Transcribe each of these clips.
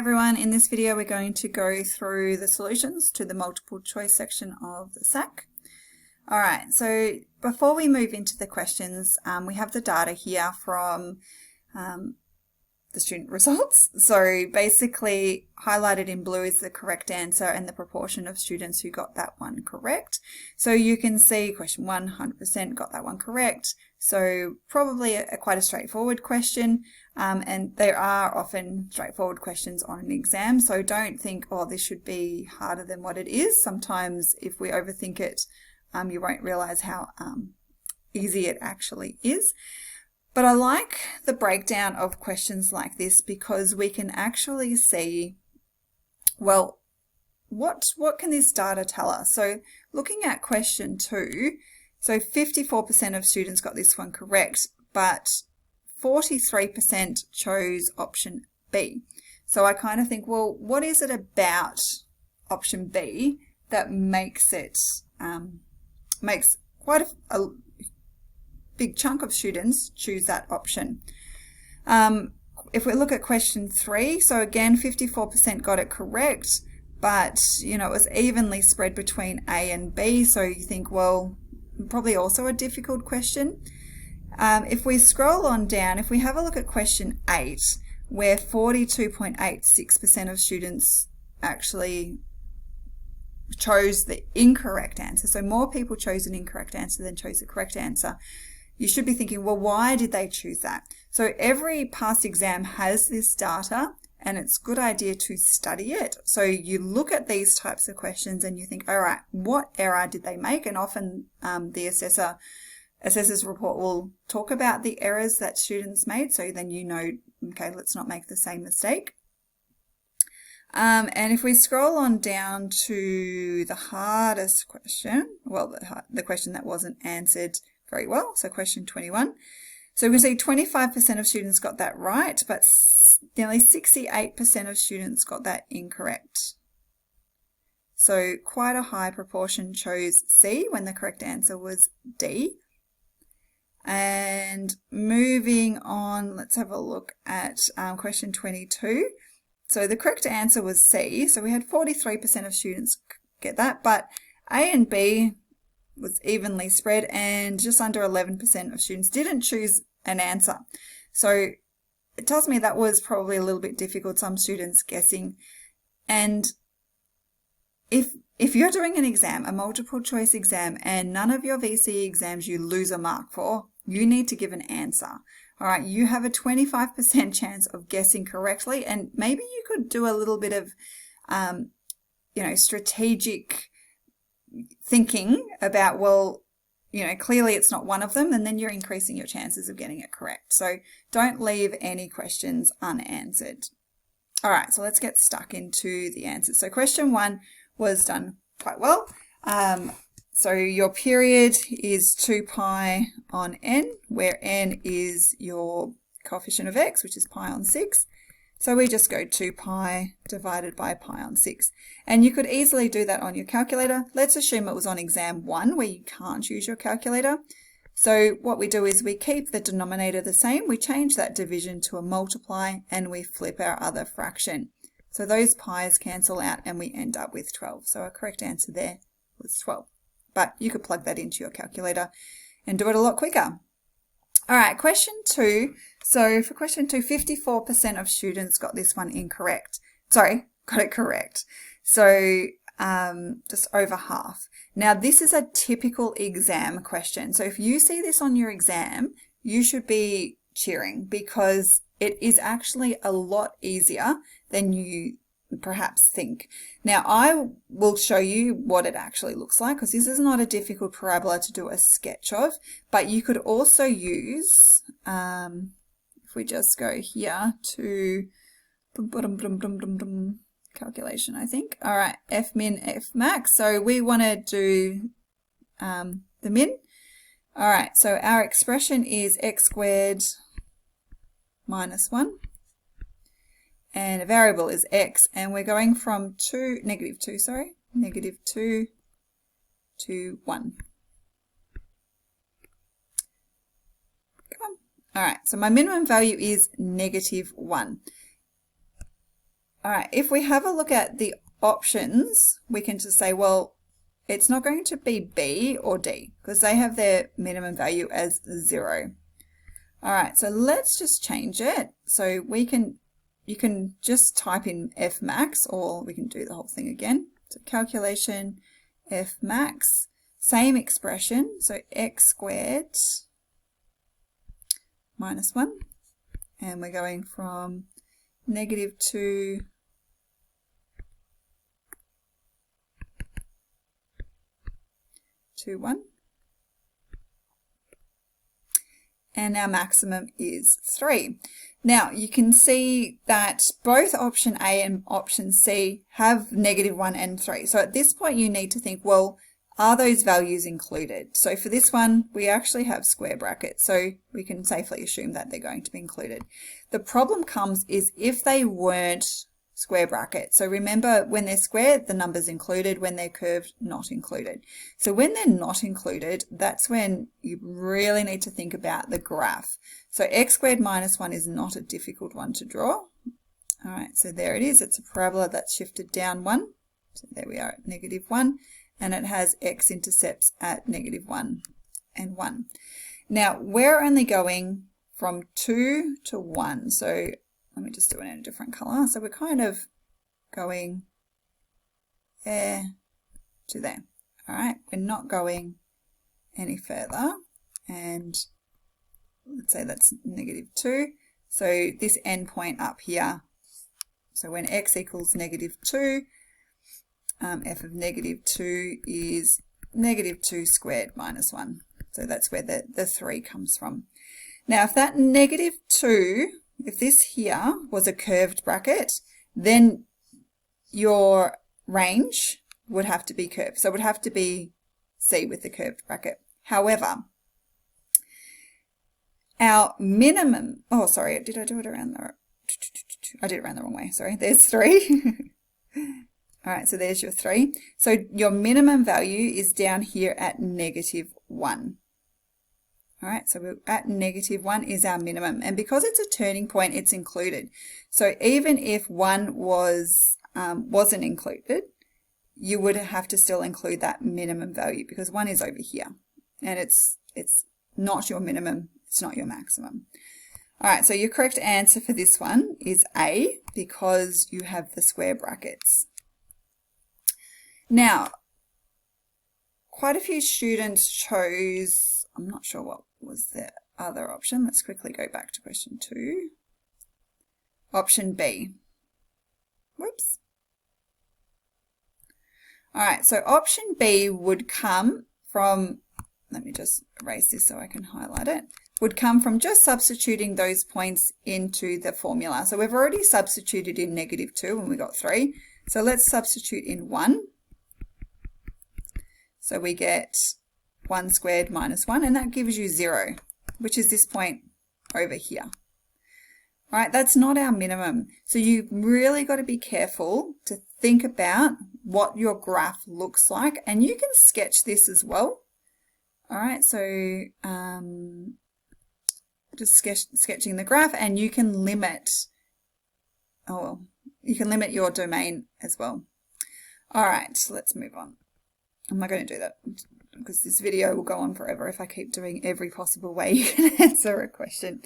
everyone, in this video we're going to go through the solutions to the multiple choice section of the SAC. Alright, so before we move into the questions, we have the data here from the student results. So basically highlighted in blue is the correct answer and the proportion of students who got that one correct. So you can see question 100% got that one correct. So probably quite a straightforward question, and there are often straightforward questions on an exam. So don't think, oh, this should be harder than what it is. Sometimes if we overthink it, you won't realize how easy it actually is. But I like the breakdown of questions like this because we can actually see, well, what can this data tell us? So looking at question 2, so 54% of students got this one correct, but 43% chose option B. So I kind of think, well, what is it about option B that makes it, makes quite a big chunk of students choose that option? If we look at question 3, so again 54% got it correct, but you know, it was evenly spread between A and B, so you think, well, probably also a difficult question. If we scroll on down, if we have a look at question 8, where 42.86% of students actually chose the incorrect answer, so more people chose an incorrect answer than chose the correct answer, you should be thinking, well, why did they choose that? So every past exam has this data, and it's a good idea to study it. So you look at these types of questions and you think, all right, what error did they make? And often the assessor's report will talk about the errors that students made. So then you know, okay, let's not make the same mistake. And if we scroll on down to the hardest question, well, the question that wasn't answered very well, so question 21. So we see 25% of students got that right, but nearly 68% of students got that incorrect. So quite a high proportion chose C when the correct answer was D. And moving on, let's have a look at question 22. So the correct answer was C. So we had 43% of students get that, but A and B was evenly spread, and just under 11% of students didn't choose an answer. So it tells me that was probably a little bit difficult, some students guessing. And if you're doing an exam, a multiple choice exam, and none of your VCE exams you lose a mark for, you need to give an answer. All right, you have a 25% chance of guessing correctly, and maybe you could do a little bit of, strategic thinking about, well, clearly it's not one of them, and then you're increasing your chances of getting it correct. So don't leave any questions unanswered. All right, so let's get stuck into the answers. So question 1 was done quite well. So your period is 2 pi on n, where n is your coefficient of x, which is pi on 6. So we just go 2 pi divided by pi on 6. And you could easily do that on your calculator. Let's assume it was on exam 1 where you can't use your calculator. So what we do is we keep the denominator the same. We change that division to a multiply and we flip our other fraction. So those pi's cancel out and we end up with 12. So our correct answer there was 12. But you could plug that into your calculator and do it a lot quicker. All right, question 2. So for question 2, 54% of students got this one incorrect. Sorry, got it correct. So just over half. Now this is a typical exam question. So if you see this on your exam, you should be cheering because it is actually a lot easier than you perhaps think. Now I will show you what it actually looks like because this is not a difficult parabola to do a sketch of, but you could also use, if we just go here to calculation, I think. All right, F min, F max. So we want to do the min. All right, so our expression is x squared minus 1. And a variable is x, and we're going from negative 2 to 1. Come on. All right, so my minimum value is negative 1. All right, if we have a look at the options, we can just say, well, it's not going to be B or D because they have their minimum value as 0. All right, so let's just change it. So you can just type in F max, or we can do the whole thing again. So calculation F max, same expression, so x squared minus 1, and we're going from -2 to 1. And our maximum is 3. Now you can see that both option A and option C have -1 and 3. So at this point you need to think, well, are those values included? So for this one, we actually have square brackets, so we can safely assume that they're going to be included. The problem comes is if they weren't square brackets. So remember, when they're square, the number's included. When they're curved, not included. So when they're not included, that's when you really need to think about the graph. So x squared minus 1 is not a difficult one to draw. All right, so there it is. It's a parabola that's shifted down 1. So there we are at -1. And it has x-intercepts at -1 and 1. Now, we're only going from 2 to 1. So let me just do it in a different color. So we're kind of going there to there. All right, we're not going any further. And let's say that's -2. So this endpoint up here, so when x equals -2, f of -2 is -2 squared minus 1. So that's where the 3 comes from. Now, if that -2, if this here was a curved bracket, then your range would have to be curved. So it would have to be C with the curved bracket. However, our minimum, oh, sorry, did I do it around the, I did it around the wrong way. Sorry, there's 3. All right, so there's your 3. So your minimum value is down here at -1. All right, so we're at -1 is our minimum. And because it's a turning point, it's included. So even if 1 wasn't included, you would have to still include that minimum value because 1 is over here. And it's not your minimum, it's not your maximum. All right, so your correct answer for this one is A because you have the square brackets. Now, quite a few students chose, I'm not sure what was the other option. Let's quickly go back to question 2. Option B. Whoops. All right, so option B would come from, let me just erase this so I can highlight it, would come from just substituting those points into the formula. So we've already substituted in -2 and we got 3. So let's substitute in 1. So we get 1 squared minus 1, and that gives you 0, which is this point over here. All right, that's not our minimum. So you've really got to be careful to think about what your graph looks like, and you can sketch this as well. All right, so just sketching the graph, and you can limit, you can limit your domain as well. All right, so let's move on. I'm not going to do that because this video will go on forever if I keep doing every possible way you can answer a question.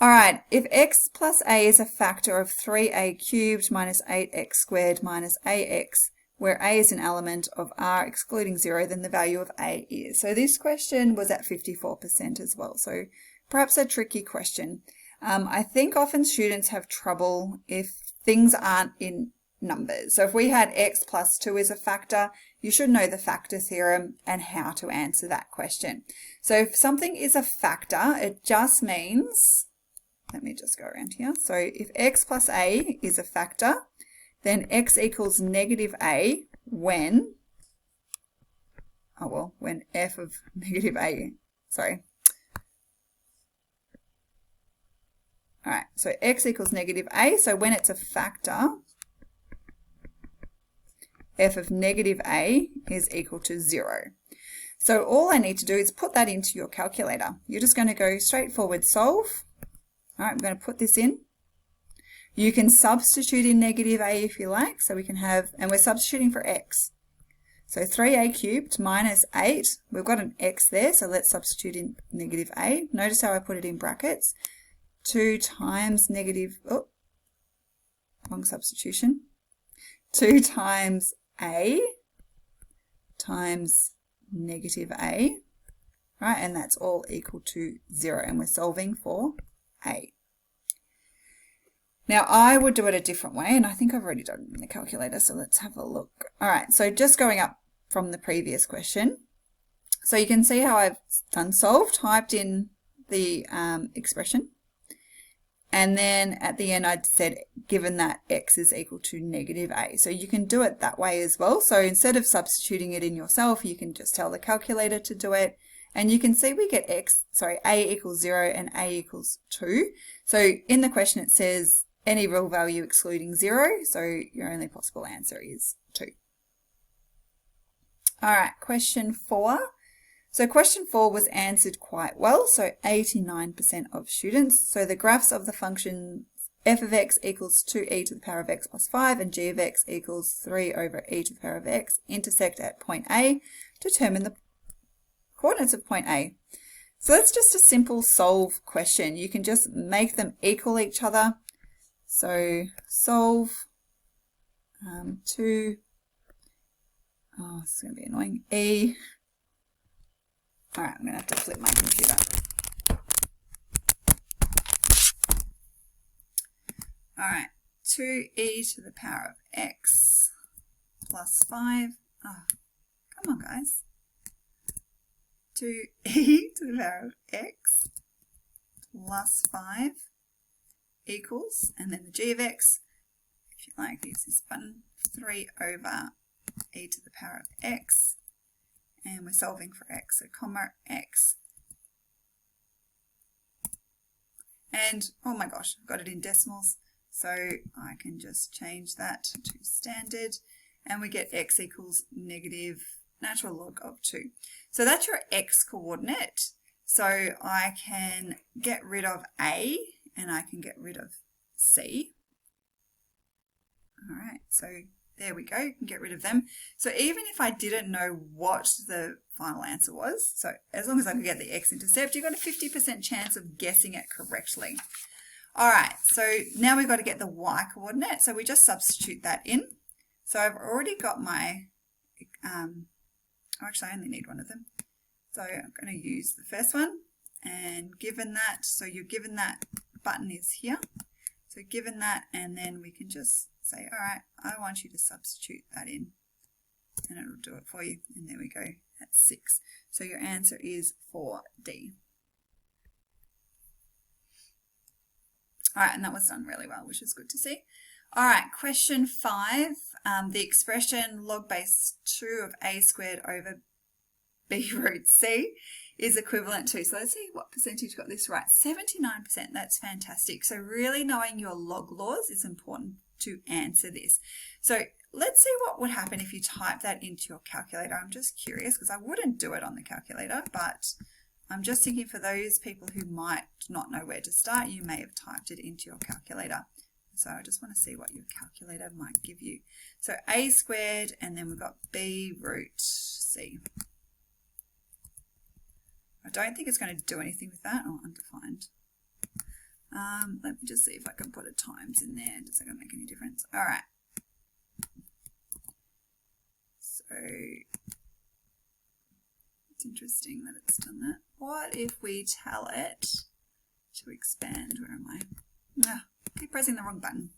All right, if x plus a is a factor of 3a cubed minus 8x squared minus ax, where a is an element of r excluding 0, then the value of a is. So this question was at 54% as well, so perhaps a tricky question. I think often students have trouble if things aren't in numbers. So if we had x plus 2 as a factor, you should know the factor theorem and how to answer that question. So if something is a factor, it just means, let me just go around here. So if x plus a is a factor, then x equals -a when, when f of -a, sorry. All right, so x equals -a, so when it's a factor, f of -a is equal to 0. So all I need to do is put that into your calculator. You're just going to go straightforward solve. All right, I'm going to put this in. You can substitute in negative a if you like. So we can have, and we're substituting for x. So 3a cubed minus 8, we've got an x there, so let's substitute in negative a. Notice how I put it in brackets. 2 times negative, oh, wrong substitution. 2 times a times negative a, right? And that's all equal to 0, and we're solving for a. Now I would do it a different way, and I think I've already done it in the calculator, so let's have a look. All right, so just going up from the previous question. So you can see how I've done solve, typed in the expression, and then at the end I'd said given that x is equal to negative a. So you can do it that way as well. So instead of substituting it in yourself, you can just tell the calculator to do it. And you can see we get a equals 0 and a equals 2. So in the question it says any real value excluding 0, so your only possible answer is 2. All right, question 4. So question 4 was answered quite well, so 89% of students. So the graphs of the function f of x equals 2e to the power of x plus 5 and g of x equals 3 over e to the power of x intersect at point A. Determine the coordinates of point A. So that's just a simple solve question. You can just make them equal each other. So solve 2, oh, it's going to be annoying, e. All right, I'm going to have to flip my computer. All right, 2e to the power of x plus 5. Oh, come on, guys. 2e to the power of x plus 5 equals, and then the g of x, if you like, use this button, 3 over e to the power of x, and we're solving for x, so comma x. And oh my gosh, I've got it in decimals, so I can just change that to standard, and we get x equals negative natural log of 2. So that's your x coordinate. So I can get rid of a, and I can get rid of c. All right, so there we go, you can get rid of them. So even if I didn't know what the final answer was, so as long as I could get the x-intercept, you've got a 50% chance of guessing it correctly. All right, so now we've got to get the y-coordinate, so we just substitute that in. So I've already got my, actually I only need one of them. So I'm going to use the first one, and given that, so you're given that button is here. So given that, and then we can just say, all right, I want you to substitute that in, and it'll do it for you. And there we go, that's 6. So your answer is 4D. All right, and that was done really well, which is good to see. All right, question 5, the expression log base 2 of a squared over b root c is equivalent to, so let's see what percentage got this right, 79%, that's fantastic. So really knowing your log laws is important to answer this. So let's see what would happen if you type that into your calculator. I'm just curious because I wouldn't do it on the calculator, but I'm just thinking for those people who might not know where to start, you may have typed it into your calculator. So I just want to see what your calculator might give you. So a squared, and then we've got b root c. I don't think it's going to do anything with that. Oh, undefined. Let me just see if I can put a times in there. Does that going to make any difference? All right. So it's interesting that it's done that. What if we tell it to expand? Where am I? Ah, keep pressing the wrong button.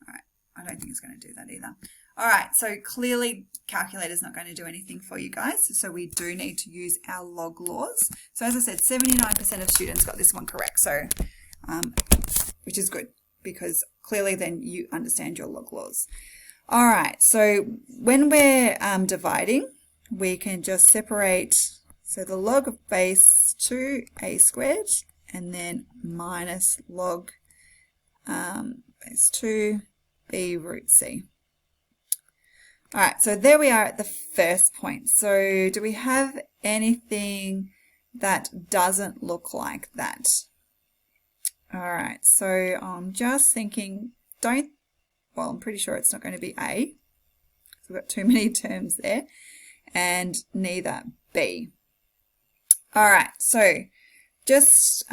All right. I don't think it's going to do that either. All right, so clearly calculator's not going to do anything for you guys, so we do need to use our log laws. So as I said, 79% of students got this one correct, so which is good because clearly then you understand your log laws. All right, so when we're dividing, we can just separate, so the log of base 2a squared and then minus log base 2 b root c. All right, so there we are at the first point. So do we have anything that doesn't look like that? All right, so I'm just thinking well, I'm pretty sure it's not going to be A. So we've got too many terms there, and neither B. All right, so just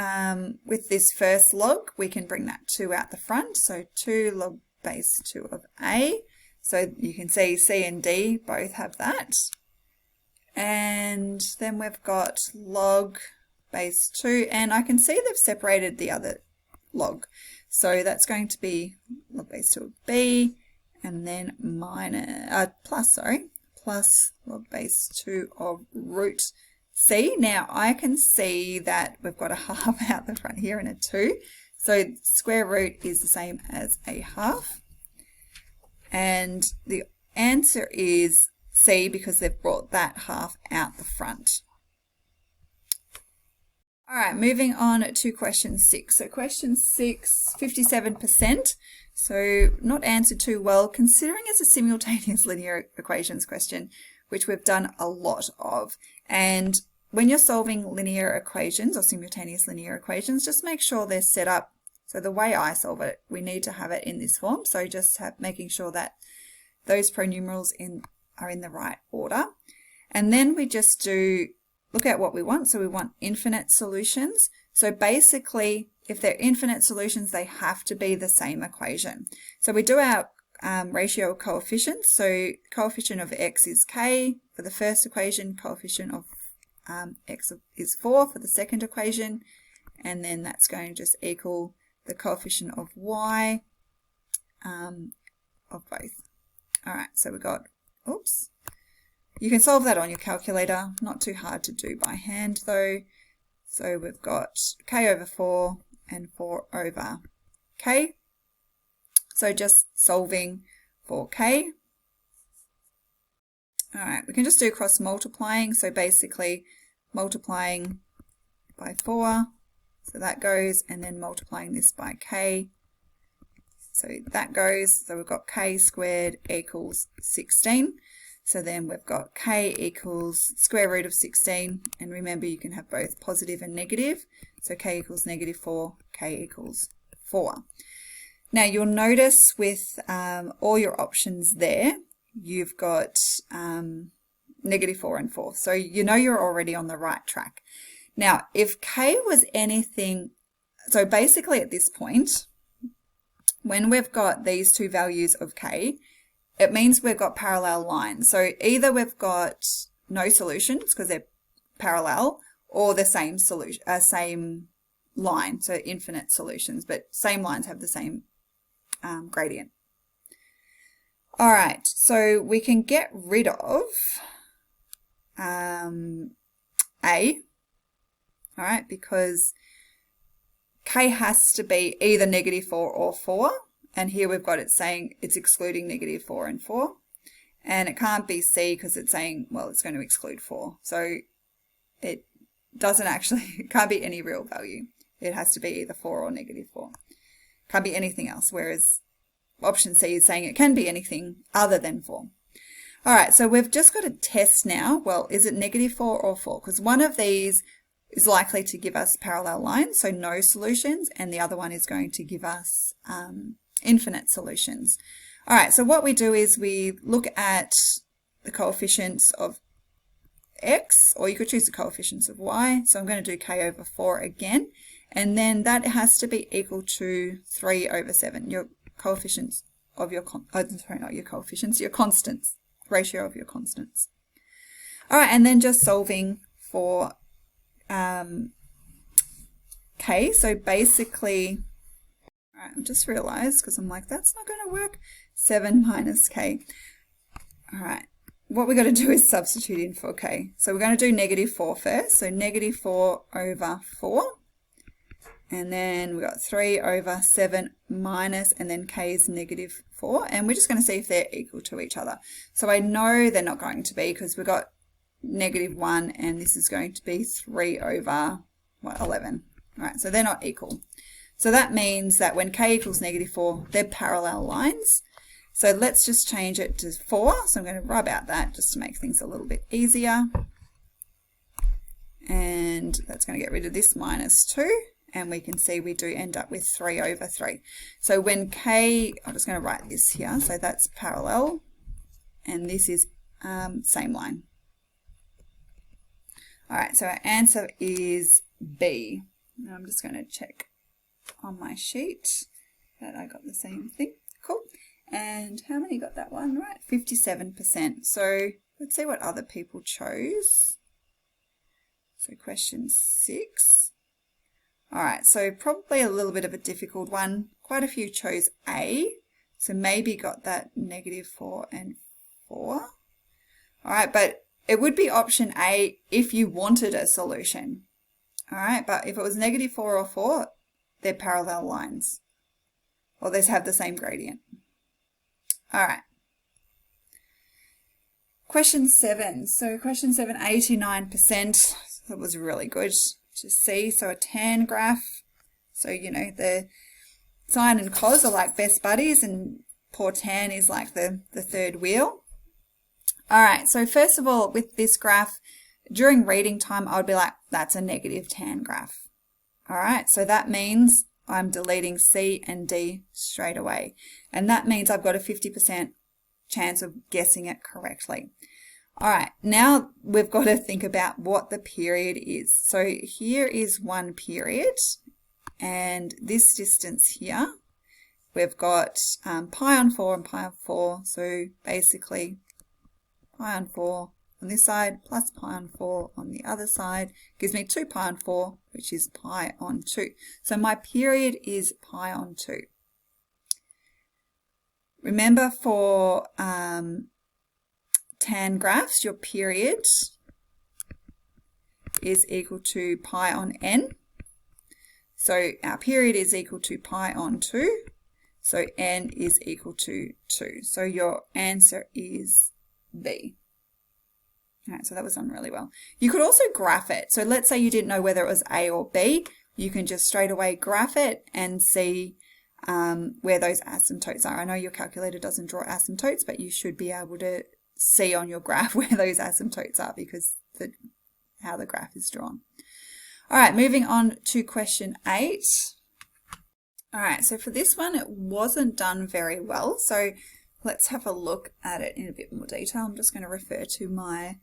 with this first log, we can bring that 2 out the front. So 2 log base 2 of A. So you can see C and D both have that. And then we've got log base 2, and I can see they've separated the other log. So that's going to be log base 2 of B, and then plus log base 2 of root C. Now I can see that we've got a half out the front here and a 2. So square root is the same as a half. And the answer is C, because they've brought that half out the front. All right, moving on to question 6. So question 6, 57%. So not answered too well, considering it's a simultaneous linear equations question, which we've done a lot of. And when you're solving linear equations or simultaneous linear equations, just make sure they're set up. So the way I solve it, we need to have it in this form. So just making sure that those pronumerals are in the right order. And then we just look at what we want. So we want infinite solutions. So basically, if they're infinite solutions, they have to be the same equation. So we do our ratio of coefficients. So coefficient of x is k for the first equation, coefficient of x is 4 for the second equation, and then that's going to just equal the coefficient of y of both. All right, so we got, oops, you can solve that on your calculator, not too hard to do by hand though. So we've got k over 4 and 4 over k. So just solving for k. All right, we can just do cross multiplying. So basically multiplying by 4, so that goes, and then multiplying this by k. So that goes, so we've got k squared equals 16. So then we've got k equals square root of 16, and remember you can have both positive and negative. So k equals -4, k equals 4. Now you'll notice with all your options there, you've got -4 and 4. So you know you're already on the right track. Now if k was anything, so basically at this point, when we've got these two values of k, it means we've got parallel lines. So either we've got no solutions because they're parallel, or the same solution, same line, so infinite solutions, but same lines have the same gradient. All right, so we can get rid of A, all right, because k has to be either -4 or 4, and here we've got it saying it's excluding -4 and 4, and it can't be C because it's saying, well, it's going to exclude 4, so it doesn't actually, it can't be any real value. It has to be either 4 or -4. Can't be anything else, whereas option C is saying it can be anything other than 4. All right, so we've just got to test now, well, is it -4 or 4? Because one of these is likely to give us parallel lines, so no solutions, and the other one is going to give us infinite solutions. All right, so what we do is we look at the coefficients of x, or you could choose the coefficients of y. So I'm going to do k over 4 again, and then that has to be equal to 3 over 7, your coefficients of your, sorry, not your coefficients, your constants, ratio of your constants. All right, and then just solving for k. So basically, all right, I just realized, because I'm like, that's not going to work, 7 minus k. All right, what we're going to do is substitute in for k. So we're going to do -4 first, so -4 over 4, and then we've got 3 over 7 minus, and then k is -4, and we're just going to see if they're equal to each other. So I know they're not going to be, because we've got -1, and this is going to be 3 over, what, 11. All right, so they're not equal. So that means that when k equals -4, they're parallel lines. So let's just change it to 4. So I'm going to rub out that just to make things a little bit easier. And that's going to get rid of this -2. and we can see we do end up with 3 over 3. So when k, I'm just going to write this here, so that's parallel, and this is same line. All right, so our answer is B. Now I'm just going to check on my sheet that I got the same thing. Cool. And how many got that one right? 57%. So let's see what other people chose. So question 6. All right, so probably a little bit of a difficult one. Quite a few chose A, so maybe got that -4 and 4. All right, but it would be option A if you wanted a solution. All right, but if it was -4 or 4, they're parallel lines, or they have the same gradient. All right. Question 7. So question 7, 89%. That was really good to see. So a tan graph. So, you know, the sine and cos are like best buddies, and poor tan is like the third wheel. All right, so first of all, with this graph, during reading time, I would be like, that's a negative tan graph. All right, so that means I'm deleting C and D straight away. And that means I've got a 50% chance of guessing it correctly. All right, now we've got to think about what the period is. So here is one period, and this distance here, we've got pi on 4 and pi on 4. So basically pi on 4 on this side plus pi on 4 on the other side gives me 2 pi on 4, which is pi on 2. So my period is pi on 2. Remember, for tan graphs, your period is equal to pi on n. So our period is equal to pi on 2. So n is equal to 2. So your answer is B. All right, so that was done really well. You could also graph it. So let's say you didn't know whether it was A or B. You can just straight away graph it and see where those asymptotes are. I know your calculator doesn't draw asymptotes, but you should be able to see on your graph where those asymptotes are because how the graph is drawn. All right, moving on to question 8. All right, so for this one, it wasn't done very well. So let's have a look at it in a bit more detail. I'm just going to refer to my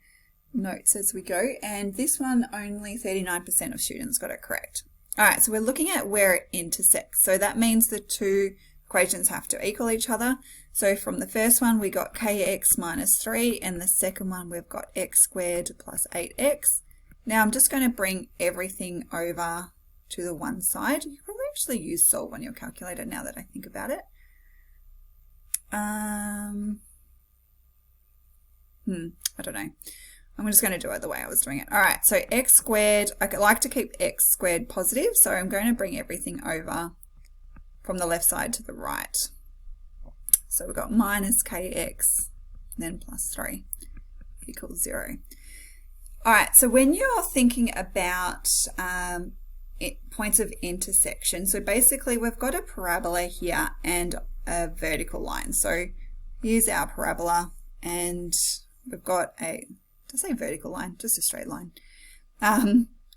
notes as we go. And this one, only 39% of students got it correct. All right, so we're looking at where it intersects. So that means the two equations have to equal each other. So from the first one, we got kx minus 3, and the second one, we've got x squared plus 8x. Now I'm just going to bring everything over to the one side. You probably actually use solve on your calculator now that I think about it. I don't know. I'm just going to do it the way I was doing it. All right, so x squared, I like to keep x squared positive, so I'm going to bring everything over from the left side to the right. So we've got minus kx, then plus 3 equals 0. All right, so when you're thinking about points of intersection, so basically we've got a parabola here and a vertical line. So here's our parabola, and we've got a, did I say vertical line? Just a straight line.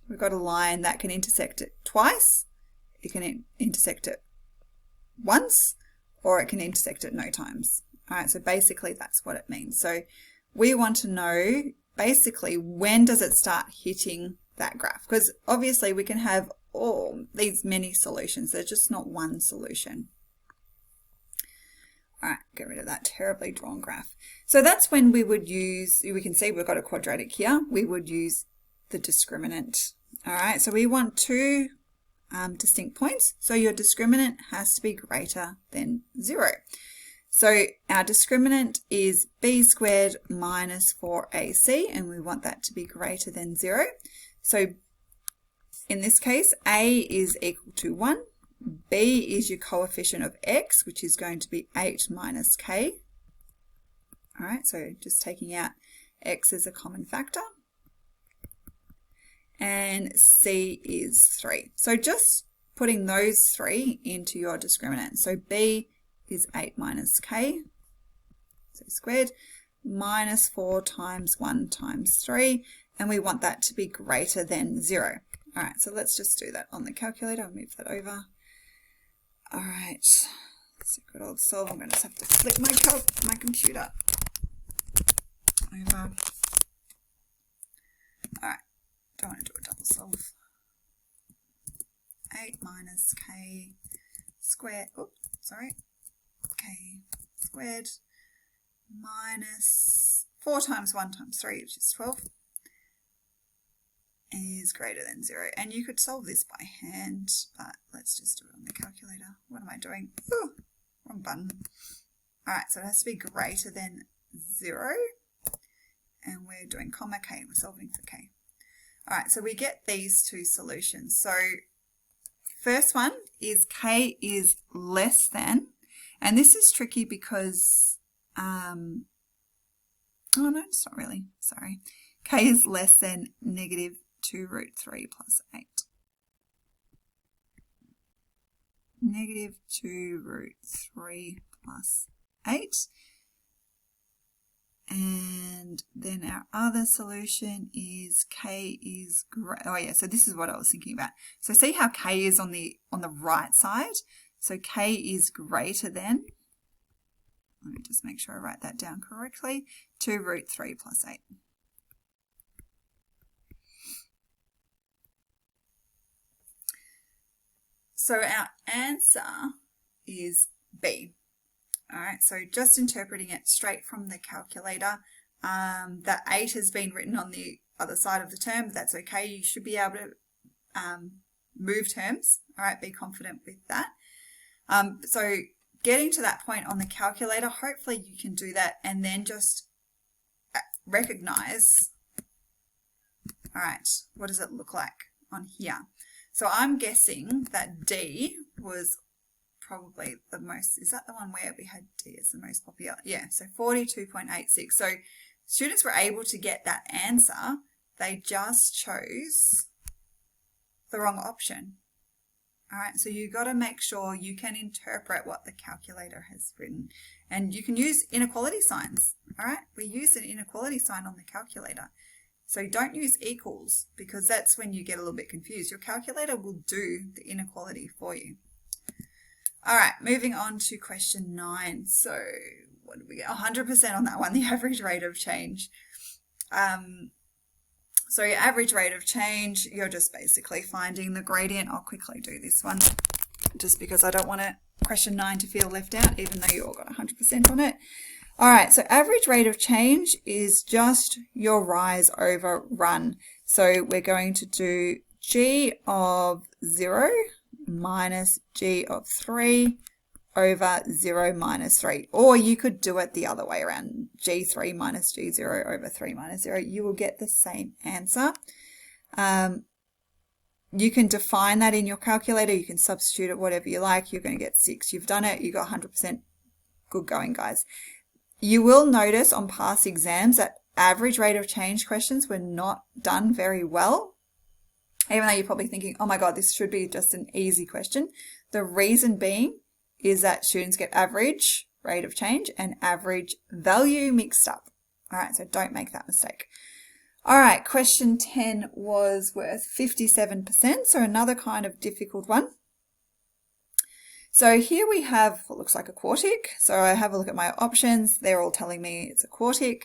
We've got a line that can intersect it twice, it can intersect it once, or it can intersect it no times. All right, so basically that's what it means. So we want to know basically when does it start hitting that graph, because obviously we can have all these many solutions. There's just not one solution. All right, get rid of that terribly drawn graph. So that's when we would use, we can see we've got a quadratic here, we would use the discriminant. All right, so we want two distinct points, so your discriminant has to be greater than 0. So our discriminant is b squared minus 4ac, and we want that to be greater than 0. So in this case, a is equal to 1, b is your coefficient of x, which is going to be 8 minus k. All right, so just taking out x as a common factor. And c is 3. So just putting those 3 into your discriminant. So b is 8 minus k, so squared, minus 4 times 1 times 3, and we want that to be greater than 0. All right, so let's just do that on the calculator. I'll move that over. All right, so good old solve. I'm going to have to flip my computer over. All right, don't want to do a double solve. 8 minus k squared, k squared minus 4 times 1 times 3, which is 12, is greater than 0. And you could solve this by hand, but let's just do it on the calculator. What am I doing? Ooh, wrong button. All right, so it has to be greater than 0, and we're doing comma k, and we're solving for k. All right, so we get these two solutions. So first one is k is less than, and this is tricky because, oh no, it's not really, sorry. K is less than negative 2 root 3 plus 8. Negative 2 root 3 plus 8. And then our other solution is k is oh yeah, so this is what I was thinking about. So see how k is on the right side? So k is greater than, let me just make sure I write that down correctly, 2 root 3 plus 8. So our answer is B. All right, so just interpreting it straight from the calculator, that 8 has been written on the other side of the term, but that's okay. You should be able to move terms, all right, be confident with that. So getting to that point on the calculator, hopefully you can do that and then just recognize, all right, what does it look like on here? So I'm guessing that D was probably the most, is that the one where we had D as the most popular? Yeah, so 42.86. So students were able to get that answer. They just chose the wrong option. All right, so you got to make sure you can interpret what the calculator has written. And you can use inequality signs. All right, we use an inequality sign on the calculator. So don't use equals, because that's when you get a little bit confused. Your calculator will do the inequality for you. All right, moving on to question 9. So what did we get? 100% on that one, the average rate of change. So your average rate of change, you're just basically finding the gradient. I'll quickly do this one just because I don't want question 9 to feel left out, even though you all got 100% on it. All right, so average rate of change is just your rise over run. So we're going to do g of 0 minus g of 3 over 0 minus 3. Or you could do it the other way around, g3 minus g0 over 3 minus 0. You will get the same answer. You can define that in your calculator. You can substitute it whatever you like. You're going to get 6. You've done it. You got 100%. Good going, guys. You will notice on past exams that average rate of change questions were not done very well. Even though you're probably thinking, oh my God, this should be just an easy question. The reason being is that students get average rate of change and average value mixed up. All right, so don't make that mistake. All right, question 10 was worth 57%, so another kind of difficult one. So here we have what looks like a quartic. So I have a look at my options. They're all telling me it's a quartic.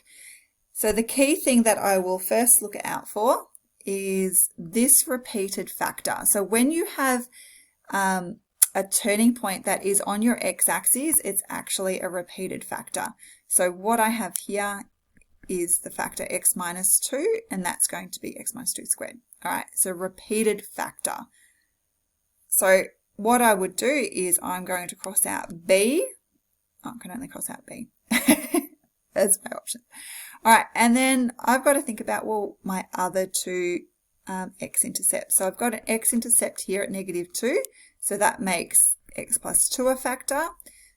So the key thing that I will first look out for is this repeated factor. So when you have a turning point that is on your x-axis, it's actually a repeated factor. So what I have here is the factor x minus 2, and that's going to be x minus 2 squared. All right, so repeated factor. So what I would do is I'm going to cross out B. Oh, I can only cross out B. That's my option. All right, and then I've got to think about, well, my other two x-intercepts. So I've got an x-intercept here at -2, so that makes x plus 2 a factor.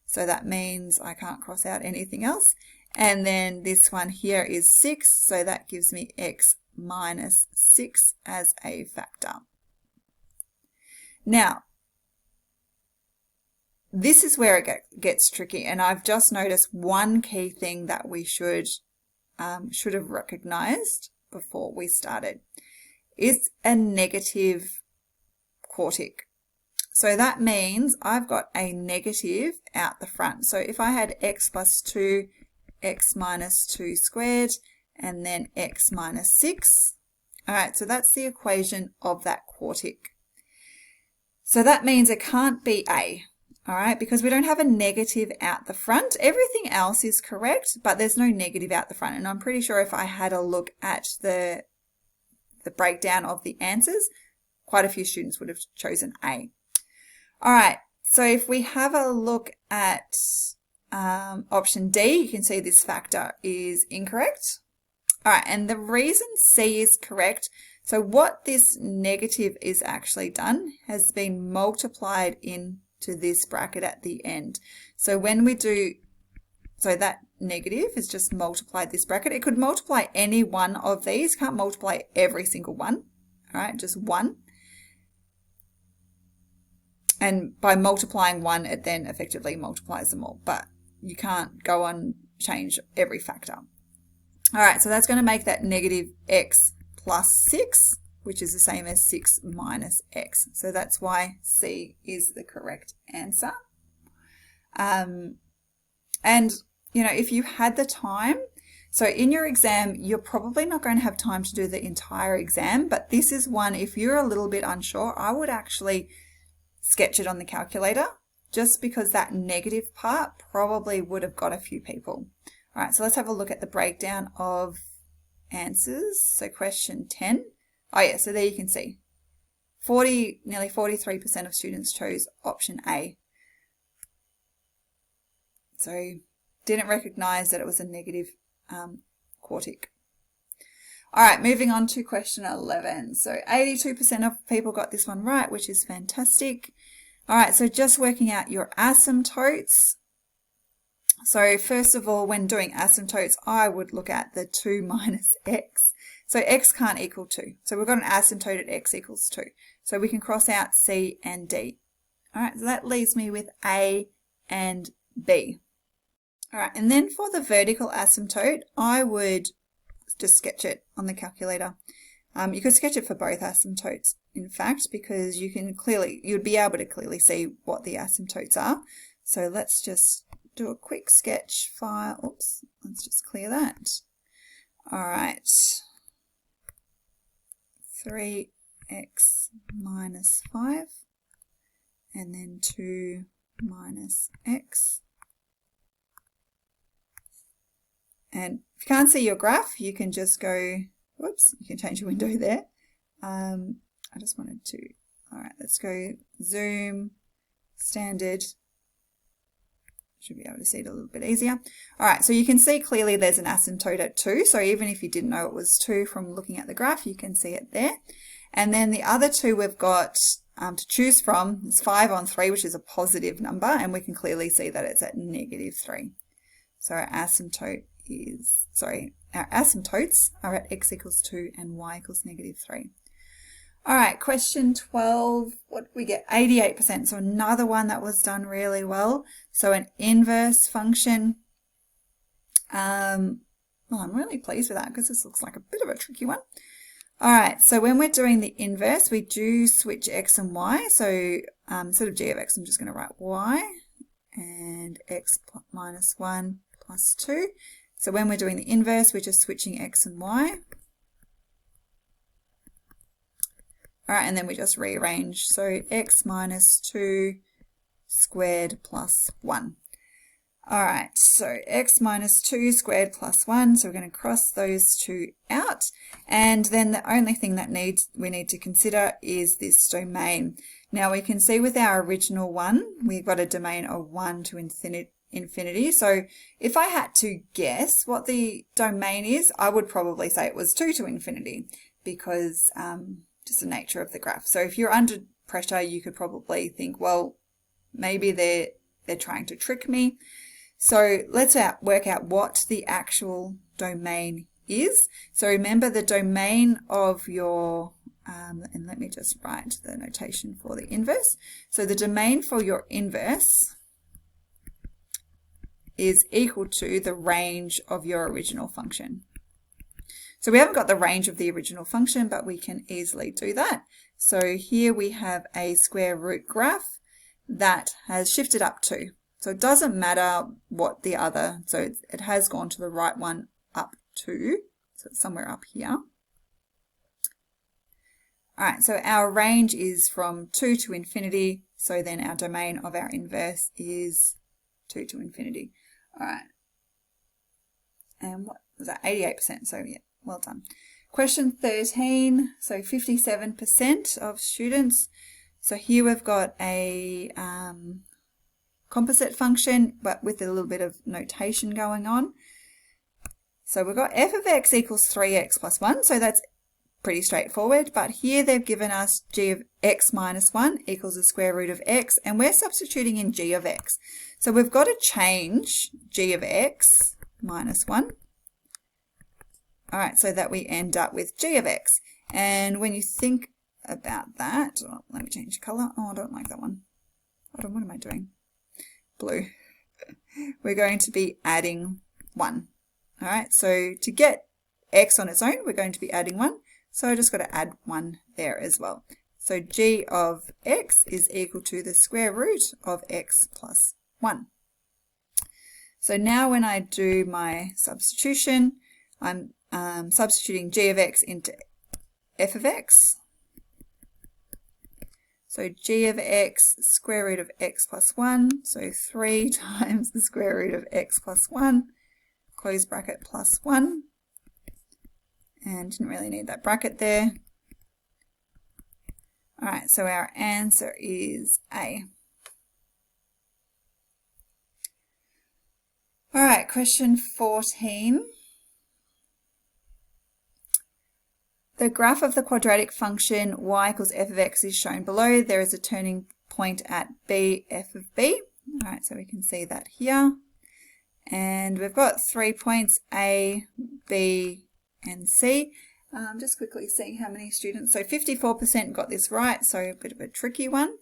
So that means I can't cross out anything else. And then this one here is 6, so that gives me x minus 6 as a factor. Now, this is where it gets tricky, and I've just noticed one key thing that we should have recognized before we started is a negative quartic. So that means I've got a negative out the front. So if I had x plus 2, x minus 2 squared, and then x minus 6. All right, so that's the equation of that quartic. So that means it can't be A, all right, because we don't have a negative out the front. Everything else is correct, but there's no negative out the front. And I'm pretty sure if I had a look at the breakdown of the answers, quite a few students would have chosen A. All right, so if we have a look at option D, you can see this factor is incorrect. All right, and the reason C is correct, so what this negative is actually done has been multiplied into this bracket at the end. So when we do, so that negative is just multiplied this bracket. It could multiply any one of these, can't multiply every single one, all right, just one. And by multiplying one, it then effectively multiplies them all, but you can't go on change every factor. All right, so that's going to make that negative x plus 6, which is the same as 6 minus x. So that's why C is the correct answer. And, you know, if you had the time, so in your exam, you're probably not going to have time to do the entire exam, but this is one, if you're a little bit unsure, I would actually sketch it on the calculator, just because that negative part probably would have got a few people. All right, so let's have a look at the breakdown of answers. So question 10. Oh yeah, so there you can see nearly 43% of students chose option A. So didn't recognize that it was a negative quartic. All right, moving on to question 11. So 82% of people got this one right, which is fantastic. All right, so just working out your asymptotes. So first of all, when doing asymptotes, I would look at the 2 minus x. So x can't equal 2. So we've got an asymptote at x equals 2. So we can cross out C and D. All right, so that leaves me with A and B. All right, and then for the vertical asymptote, I would just sketch it on the calculator. You could sketch it for both asymptotes, in fact, because you'd be able to clearly see what the asymptotes are. So let's just do a quick sketch file. Oops, let's just clear that. All right, 3x minus 5, and then 2 minus x. And if you can't see your graph, you can just go, whoops, you can change your window there. I just wanted to, all right, let's go zoom, standard. Should be able to see it a little bit easier. All right, so you can see clearly there's an asymptote at 2. So even if you didn't know it was 2 from looking at the graph, you can see it there. And then the other two we've got to choose from is 5 on 3, which is a positive number, and we can clearly see that it's at -3. So our asymptote is, our asymptotes are at x equals 2 and y equals -3. All right, question 12, what did we get? 88%, so another one that was done really well. So an inverse function. Well, I'm really pleased with that because this looks like a bit of a tricky one. All right, so when we're doing the inverse, we do switch x and y. So instead of g of x, I'm just going to write y and x minus 1 plus 2. So when we're doing the inverse, we're just switching x and y. All right, and then we just rearrange. So x minus 2 squared plus 1. All right, so x minus 2 squared plus 1. So we're going to cross those two out. And then the only thing that we need to consider is this domain. Now we can see with our original one, we've got a domain of 1 to infinity. So if I had to guess what the domain is, I would probably say it was 2 to infinity because just the nature of the graph. So if you're under pressure, you could probably think, well, maybe they're trying to trick me. So let's work out what the actual domain is. So remember the domain of your, and let me just write the notation for the inverse. So the domain for your inverse is equal to the range of your original function. So we haven't got the range of the original function, but we can easily do that. So here we have a square root graph that has shifted up 2. So it doesn't matter what the other, so it has gone to the right one up 2. So it's somewhere up here. All right, so our range is from 2 to infinity. So then our domain of our inverse is 2 to infinity. All right. And what was that? 88%. So yeah, well done. Question 13. So 57% of students. So here we've got a composite function, but with a little bit of notation going on. So we've got f of x equals 3x plus 1. So that's pretty straightforward. But here they've given us g of x minus 1 equals the square root of x. And we're substituting in g of x. So we've got to change g of x minus 1. All right, so that we end up with g of x. And when you think about that, oh, let me change the color. Oh, I don't like that one. Hold on, what am I doing? Blue. We're going to be adding 1. All right, so to get x on its own, we're going to be adding 1. So I just got to add 1 there as well. So g of x is equal to the square root of x plus 1. So now when I do my substitution, I'm substituting g of x into f of x. So g of x, square root of x plus 1, so 3 times the square root of x plus 1, close bracket plus 1, and didn't really need that bracket there. All right, so our answer is A. All right, question 14. The graph of the quadratic function y equals f of x is shown below. There is a turning point at b, f of b. All right, so we can see that here. And we've got 3 points, A, B, and C. Just quickly seeing how many students. So 54% got this right, so a bit of a tricky one.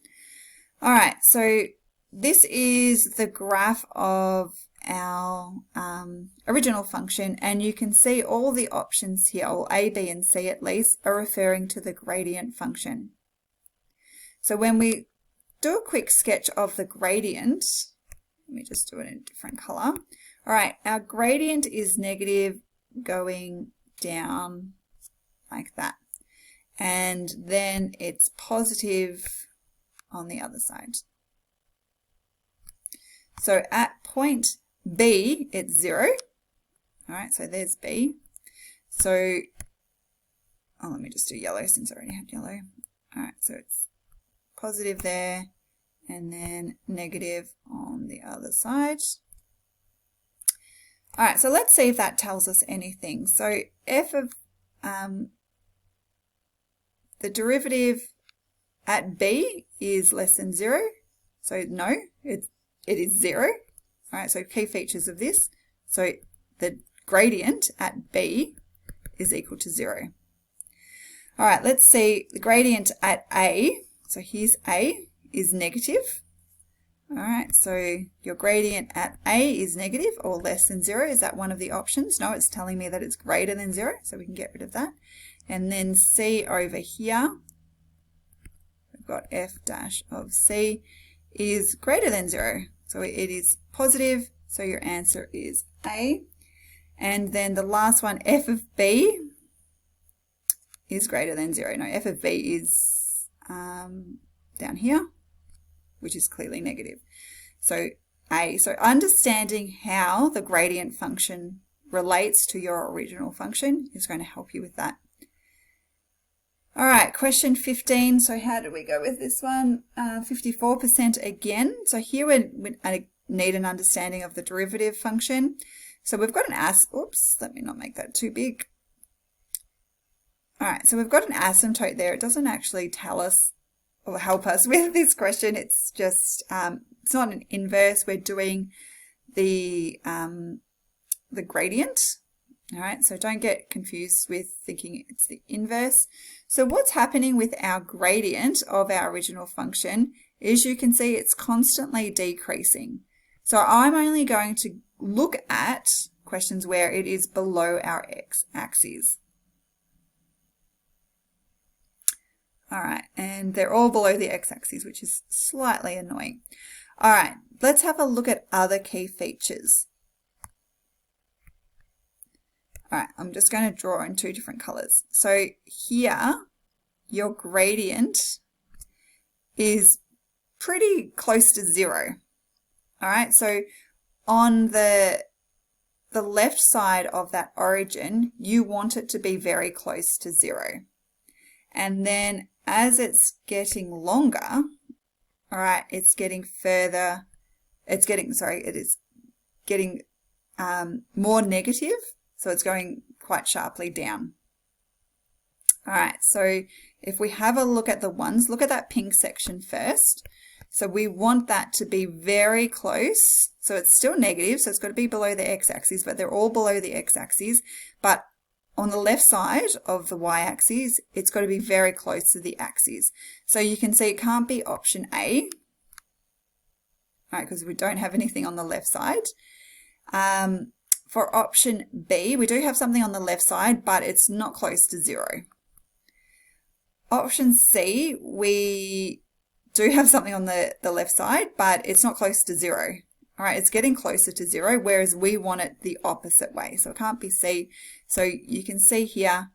All right, so this is the graph of our original function, and you can see all the options here, or A, B, and C at least, are referring to the gradient function. So when we do a quick sketch of the gradient, let me just do it in a different color. All right, our gradient is negative going down like that. And then it's positive on the other side. So at point B, it's 0. All right, so there's B. So, let me just do yellow since I already had yellow. All right, so it's positive there and then negative on the other side. All right, so let's see if that tells us anything. So f of the derivative at b is less than 0. So no, it is 0. All right, so key features of this. So the gradient at b is equal to 0. All right, let's see the gradient at a. So here's a is negative. All right, so your gradient at a is negative or less than 0. Is that one of the options? No, it's telling me that it's greater than 0, so we can get rid of that. And then c over here, we've got f dash of c is greater than 0. So it is positive, so your answer is A. And then the last one, f of b is greater than 0. No, f of b is down here, which is clearly negative. So A. So understanding how the gradient function relates to your original function is going to help you with that. All right, question 15. So how did we go with this one? 54% again. So here we need an understanding of the derivative function. So we've got an oops, let me not make that too big. All right, so we've got an asymptote there. It doesn't actually tell us or help us with this question. It's just, it's not an inverse. We're doing the gradient. All right, so don't get confused with thinking it's the inverse. So what's happening with our gradient of our original function is you can see it's constantly decreasing. So I'm only going to look at questions where it is below our x-axis. All right, and they're all below the x-axis, which is slightly annoying. All right, let's have a look at other key features. All right, I'm just going to draw in two different colors. So here, your gradient is pretty close to 0. All right, so on the left side of that origin, you want it to be very close to 0. And then as it's getting longer, all right, it's getting further, it is getting more negative, so it's going quite sharply down. All right, so if we have a look at the ones, look at that pink section first. So we want that to be very close. So it's still negative, so it's got to be below the x-axis, but they're all below the x-axis. But on the left side of the y-axis, it's got to be very close to the axis. So you can see it can't be option A, right, because we don't have anything on the left side. For option B, we do have something on the left side, but it's not close to 0. Option C, we do have something on the left side, but it's not close to 0. All right, it's getting closer to 0, whereas we want it the opposite way. So it can't be C. So you can see here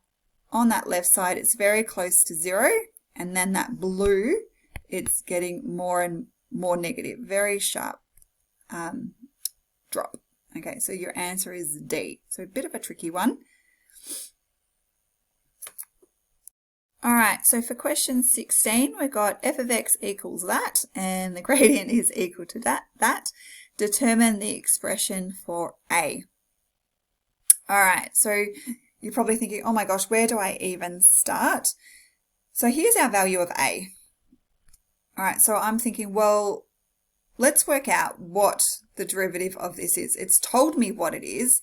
on that left side, it's very close to 0. And then that blue, it's getting more and more negative, very sharp drop. Okay, so your answer is D. So a bit of a tricky one. All right, so for question 16, we've got f of x equals that, and the gradient is equal to that. Determine the expression for A. All right, so you're probably thinking, oh my gosh, where do I even start? So here's our value of A. All right, so I'm thinking, well, let's work out what the derivative of this is. It's told me what it is,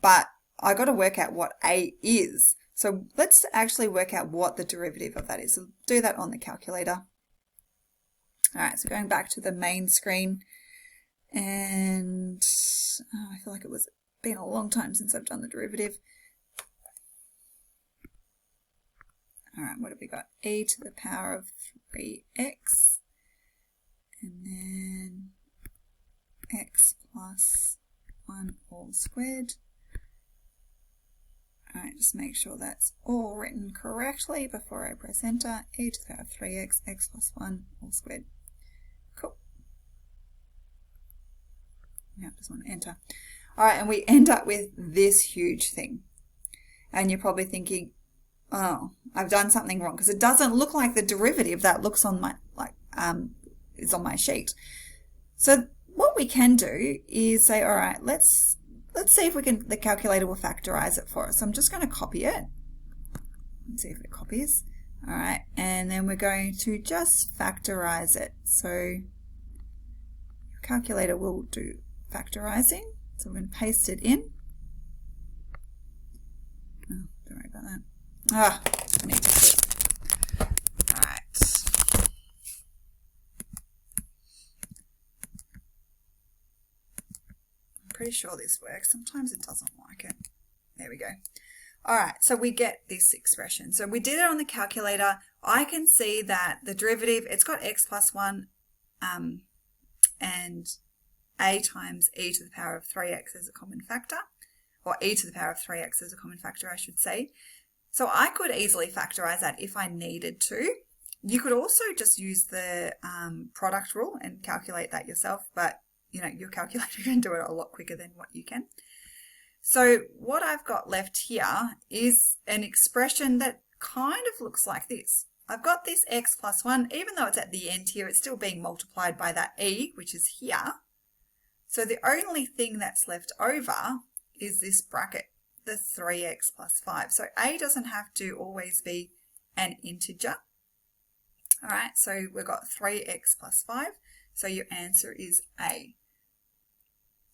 but I got to work out what A is. So let's actually work out what the derivative of that is. So do that on the calculator. All right, so going back to the main screen, and I feel like it's been a long time since I've done the derivative. All right, what have we got? E to the power of 3x, and then x plus 1 all squared. All right, just make sure that's all written correctly before I press enter. E to the power of 3x, x plus 1 all squared. Cool. Now just want to enter. All right, and we end up with this huge thing. And you're probably thinking, oh, I've done something wrong, because it doesn't look like the derivative that looks on my, is on my sheet. So what we can do is say, all right, let's see if the calculator will factorize it for us. So I'm just going to copy it. Let's see if it copies. All right, and then we're going to just factorize it. So your calculator will do factorizing. So we're going to paste it in. Oh, don't worry about that. I need to quit. All right. I'm pretty sure this works. Sometimes it doesn't like it. There we go. All right, so we get this expression. So we did it on the calculator. I can see that the derivative, it's got x plus 1 and a times e to the power of 3x as a common factor, or e to the power of 3x as a common factor, I should say. So I could easily factorize that if I needed to. You could also just use the product rule and calculate that yourself, but you know, your calculator can do it a lot quicker than what you can. So what I've got left here is an expression that kind of looks like this. I've got this x plus 1, even though it's at the end here, it's still being multiplied by that e, which is here. So the only thing that's left over is this bracket, the 3x plus 5. So a doesn't have to always be an integer. All right, so we've got 3x plus 5. So your answer is A.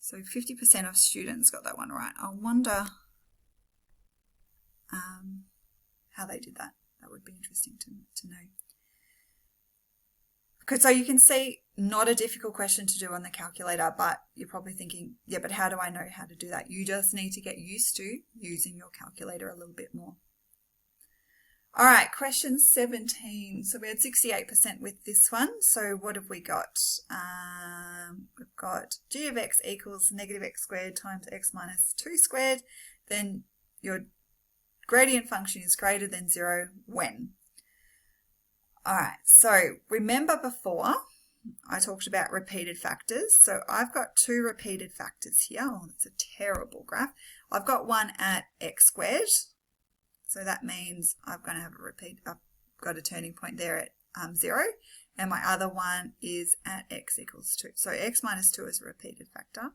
So 50% of students got that one right. I wonder how they did that. That would be interesting to know. So you can see, not a difficult question to do on the calculator, but you're probably thinking, yeah, but how do I know how to do that? You just need to get used to using your calculator a little bit more. All right, question 17. So we had 68% with this one. So what have we got? We've got g of x equals negative x squared times x minus 2 squared. Then your gradient function is greater than 0 when? All right, so remember before I talked about repeated factors. So I've got two repeated factors here. Oh, that's a terrible graph. I've got one at x squared. So that means I'm going to have a repeat. I've got a turning point there at 0. And my other one is at x equals 2. So x minus 2 is a repeated factor.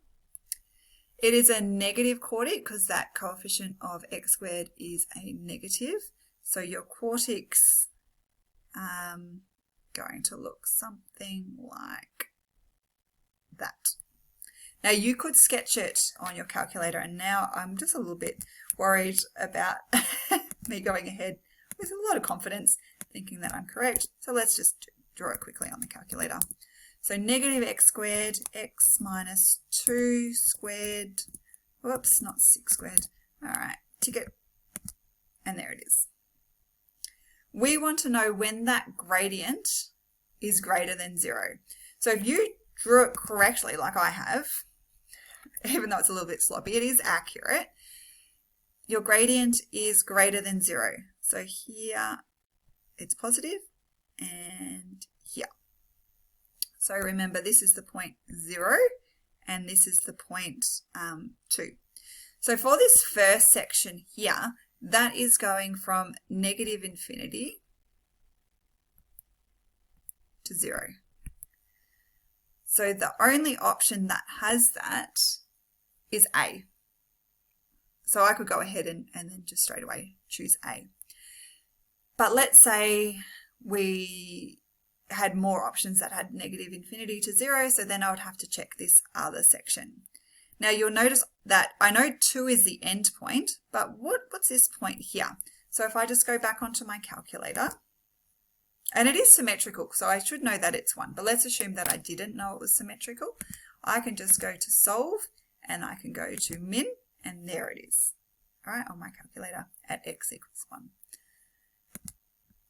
It is a negative quartic because that coefficient of x squared is a negative. So your quartic's going to look something like that. Now you could sketch it on your calculator, and now I'm just a little bit worried about me going ahead with a lot of confidence thinking that I'm correct. So let's just draw it quickly on the calculator. So negative x squared, x minus 2 squared, whoops, not 6 squared. All right, ticket, and there it is. We want to know when that gradient is greater than 0. So if you drew it correctly like I have, even though it's a little bit sloppy, it is accurate. Your gradient is greater than 0. So here it's positive and here. So remember, this is the point 0 and this is the point 2. So for this first section here, that is going from negative infinity to 0. So the only option that has that is A. So I could go ahead and then just straight away choose A. But let's say we had more options that had negative infinity to 0, so then I would have to check this other section. Now you'll notice that I know 2 is the end point, but what's this point here? So if I just go back onto my calculator, and it is symmetrical, so I should know that it's 1, but let's assume that I didn't know it was symmetrical. I can just go to solve, and I can go to min, and there it is, all right, on my calculator at x equals 1.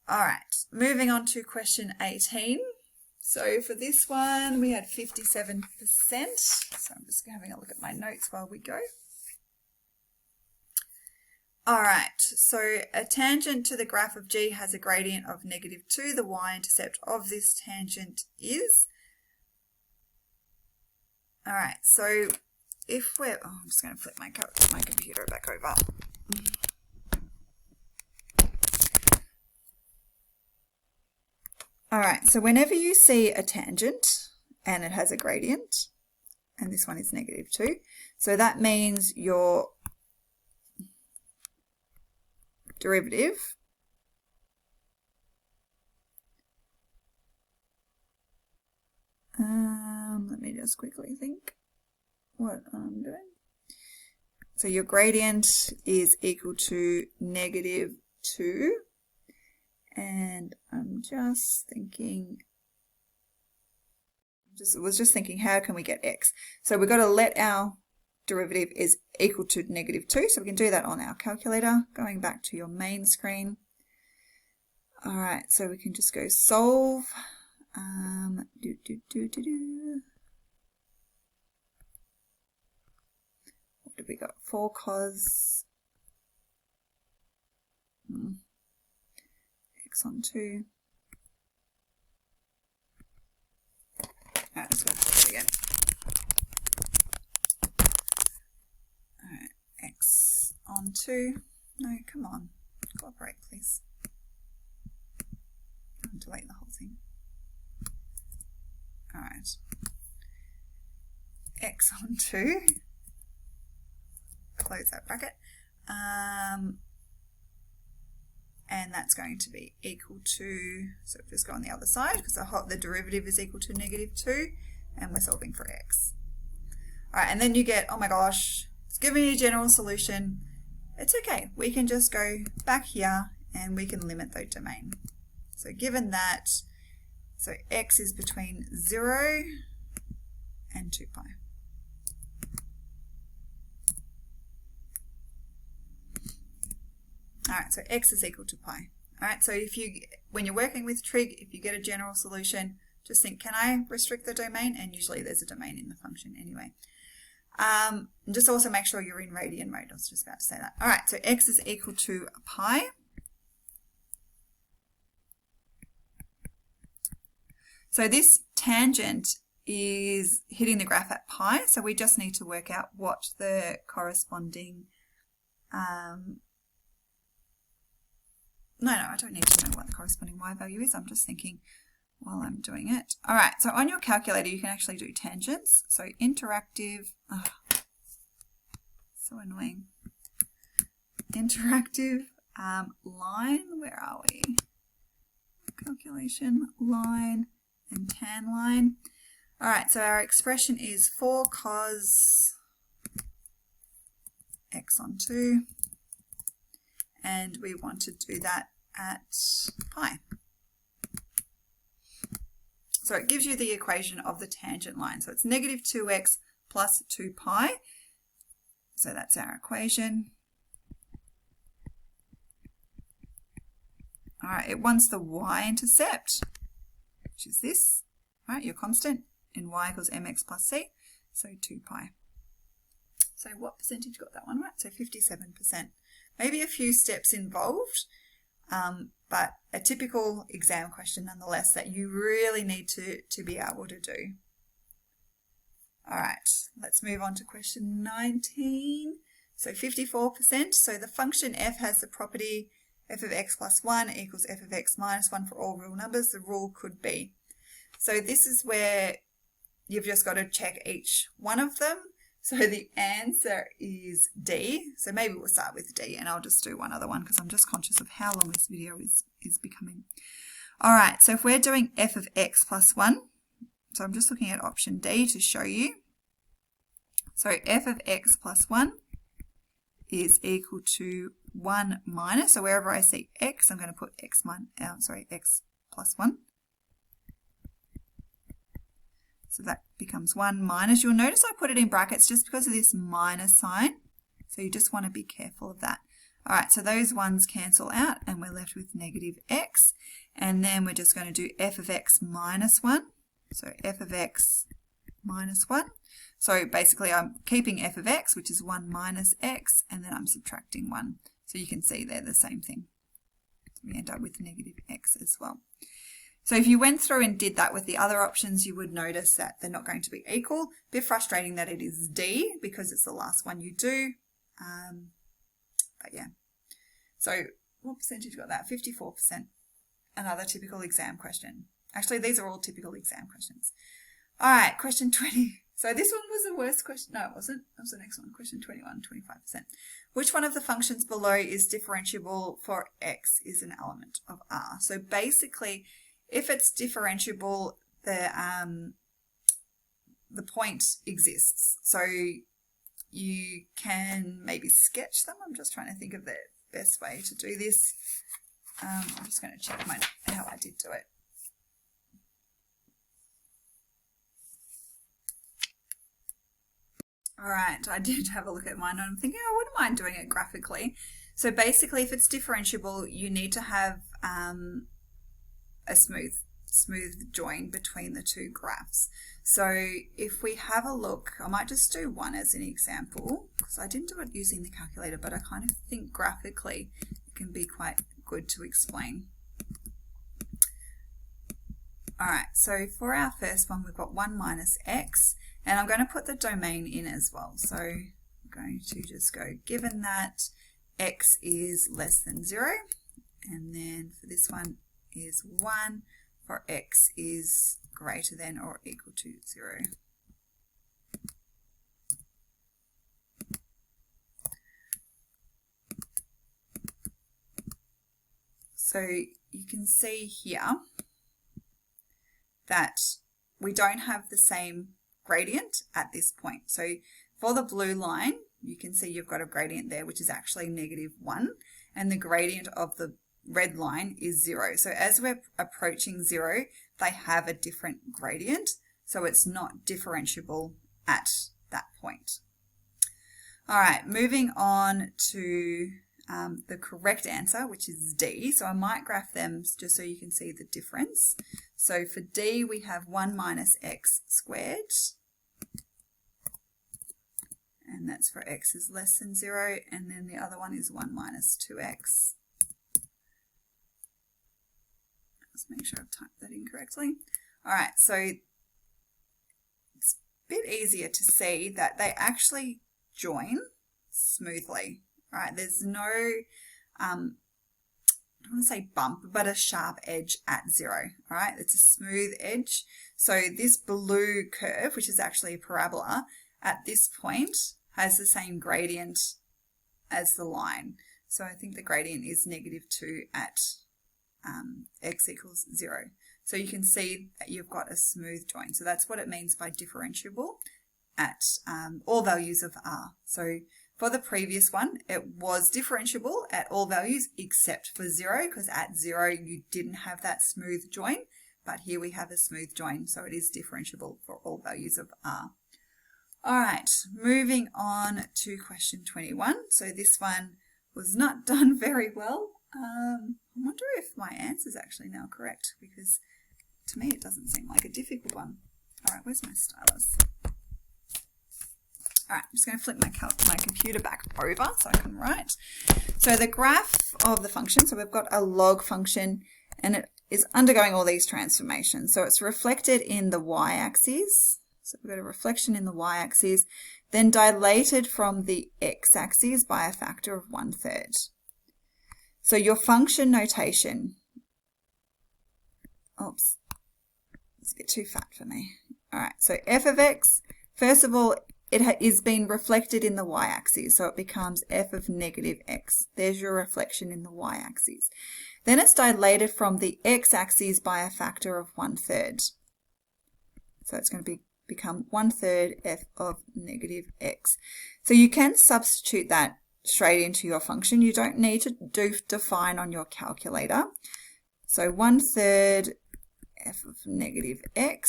All right, moving on to question 18. So for this one, we had 57%. So I'm just having a look at my notes while we go. All right, so a tangent to the graph of G has a gradient of -2. The y-intercept of this tangent is... All right, so if we're... Oh, I'm just going to flip my computer back over. All right, so whenever you see a tangent and it has a gradient, and this one is -2, so that means your derivative let me just quickly think what I'm doing. So your gradient is equal to -2, and I'm just thinking, was just thinking, how can we get x? So we've got to let our derivative is equal to -2, so we can do that on our calculator. Going back to your main screen. All right, so we can just go solve. What have we got? 4 cos x on 2. Alright, let's go through it again. Alright, x on 2. No, come on. Cooperate, please. I'm delete the whole thing. Alright. X on 2. Close that bracket. And that's going to be equal to, so just go on the other side because the derivative is equal to -2, and we're solving for x. All right, and then you get, oh my gosh, it's giving you a general solution. It's okay, we can just go back here and we can limit the domain. So given that, so x is between 0 and 2 pi. All right, so x is equal to pi. All right, so when you're working with trig, if you get a general solution, just think, can I restrict the domain? And usually there's a domain in the function anyway. And just also make sure you're in radian mode. I was just about to say that. All right, so x is equal to pi. So this tangent is hitting the graph at pi, so we just need to work out what the corresponding, no, I don't need to know what the corresponding y value is. I'm just thinking while I'm doing it. All right, so on your calculator, you can actually do tangents. So interactive, so annoying. Interactive line, where are we? Calculation, line, and tan line. All right, so our expression is 4 cos x on 2, and we want to do that at pi. So it gives you the equation of the tangent line. So it's negative 2x plus 2 pi. So that's our equation. All right, it wants the y-intercept, which is this, all right, your constant, and y equals mx plus c, so 2 pi. So what percentage got that one right? So 57%. Maybe a few steps involved, but a typical exam question nonetheless that you really need to be able to do. All right, let's move on to question 19. So 54%. So the function f has the property f of x plus 1 equals f of x minus 1 for all real numbers. The rule could be. So this is where you've just got to check each one of them. So the answer is D. So maybe we'll start with D, and I'll just do one other one because I'm just conscious of how long this video is becoming. All right, so if we're doing f of x plus 1, so I'm just looking at option D to show you. So f of x plus 1 is equal to 1 minus, so wherever I see x, I'm going to put x plus 1. So that becomes 1 minus. You'll notice I put it in brackets just because of this minus sign. So you just want to be careful of that. All right, so those ones cancel out and we're left with negative x. And then we're just going to do f of x minus 1. So f of x minus 1. So basically I'm keeping f of x, which is 1 minus x, and then I'm subtracting 1. So you can see they're the same thing. So we end up with negative x as well. So if you went through and did that with the other options, you would notice that they're not going to be equal. A bit frustrating that it is D because it's the last one you do. But yeah. So what percentage got that? 54%. Another typical exam question. Actually, these are all typical exam questions. All right, question 20. So this one was the worst question. No, it wasn't. That was the next one. Question 21, 25%. Which one of the functions below is differentiable for x is an element of R? So basically, if it's differentiable, the point exists. So you can maybe sketch them. I'm just trying to think of the best way to do this. I'm just going to check how I did do it. All right, I did have a look at mine and I'm thinking, I wouldn't mind doing it graphically. So basically, if it's differentiable, you need to have a smooth join between the two graphs. So if we have a look, I might just do one as an example because I didn't do it using the calculator, but I kind of think graphically it can be quite good to explain. All right, so for our first one, we've got 1 minus x, and I'm going to put the domain in as well. So I'm going to just go, given that x is less than 0, and then for this one is 1 for x is greater than or equal to 0. So you can see here that we don't have the same gradient at this point. So for the blue line, you can see you've got a gradient there, which is actually -1, and the gradient of the red line is 0. So as we're approaching 0, they have a different gradient, so it's not differentiable at that point. All right, moving on to the correct answer, which is D. So I might graph them just so you can see the difference. So for D, we have 1 minus x squared. And that's for x is less than 0. And then the other one is 1 minus 2x. Let's make sure I've typed that in correctly. All right, so it's a bit easier to see that they actually join smoothly. All right, there's no, I don't want to say bump, but a sharp edge at 0. All right, it's a smooth edge. So this blue curve, which is actually a parabola, at this point has the same gradient as the line. So I think the gradient is -2 at x equals 0. So you can see that you've got a smooth join. So that's what it means by differentiable at all values of r. So for the previous one, it was differentiable at all values except for 0, because at 0 you didn't have that smooth join, but here we have a smooth join, so it is differentiable for all values of r. All right, moving on to question 21. So this one was not done very well. I wonder if my answer is actually now correct, because to me it doesn't seem like a difficult one. All right, where's my stylus? All right, I'm just going to flip my computer back over so I can write. So the graph of the function, so we've got a log function and it is undergoing all these transformations. So it's reflected in the y-axis. So we've got a reflection in the y-axis, then dilated from the x-axis by a factor of 1/3. So your function notation, oops, it's a bit too fat for me. All right, so f of x, first of all, it is being reflected in the y-axis, so it becomes f of -x. There's your reflection in the y-axis. Then it's dilated from the x-axis by a factor of 1/3. So it's going to become 1/3 f of -x. So you can substitute that straight into your function. You don't need to define on your calculator. So 1/3 f of -x.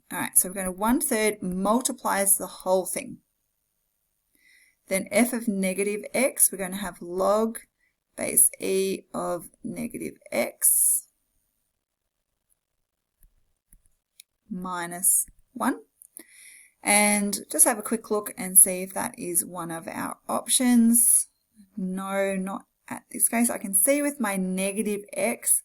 All right, so we're going to 1/3 multiplies the whole thing. Then f of -x, we're going to have log base e of -x minus 1. And just have a quick look and see if that is one of our options. No, not at this case. I can see with my -x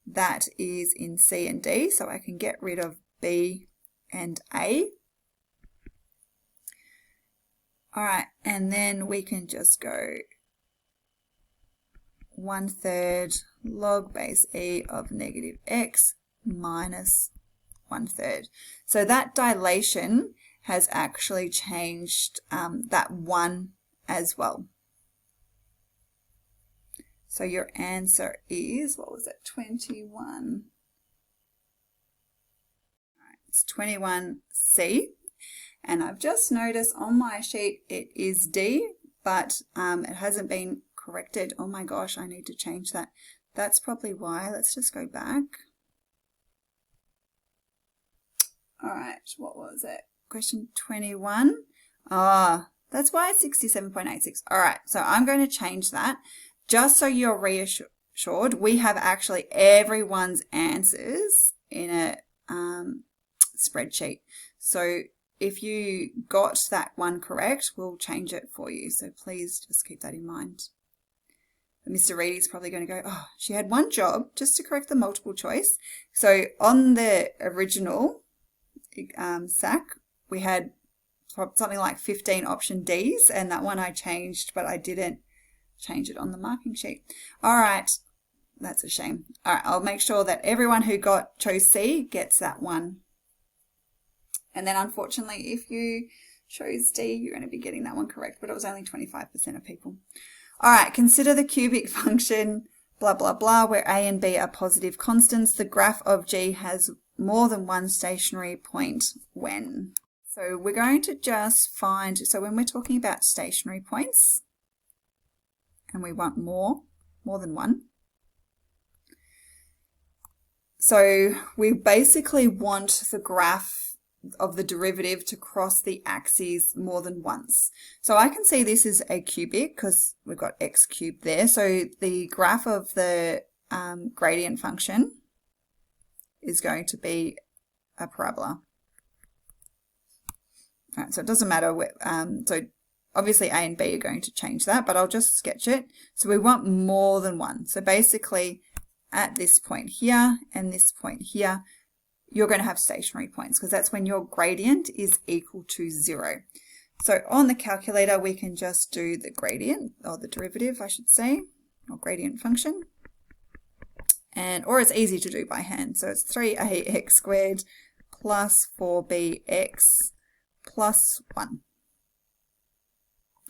that is in C and D, so I can get rid of B and A. All right, and then we can just go 1/3 log base e of -x minus 1/3. So that dilation has actually changed that 1 as well. So your answer is, what was it, 21? All right, it's 21C. And I've just noticed on my sheet it is D, but it hasn't been corrected. Oh my gosh, I need to change that. That's probably why. Let's just go back. All right, what was it? Question 21. Ah, that's why it's 67.86. All right, so I'm going to change that. Just so you're reassured, we have actually everyone's answers in a spreadsheet. So if you got that one correct, we'll change it for you. So please just keep that in mind. Mr. Reedy's probably going to go, oh, she had one job just to correct the multiple choice. So on the original SAC, we had something like 15 option Ds, and that one I changed, but I didn't change it on the marking sheet. All right, that's a shame. All right, I'll make sure that everyone who chose C gets that one. And then unfortunately, if you chose D, you're going to be getting that one correct, but it was only 25% of people. All right, consider the cubic function, blah, blah, blah, where A and B are positive constants. The graph of G has more than one stationary point when. So we're going to just find, so when we're talking about stationary points, and we want more than one. So we basically want the graph of the derivative to cross the axes more than once. So I can see this is a cubic because we've got x cubed there. So the graph of the gradient function is going to be a parabola. All right, so it doesn't matter. So obviously A and B are going to change that, but I'll just sketch it. So we want more than one. So basically at this point here and this point here, you're going to have stationary points because that's when your gradient is equal to 0. So on the calculator, we can just do the gradient, or the derivative, I should say, or gradient function. Or it's easy to do by hand. So it's 3ax squared plus 4bx plus 1.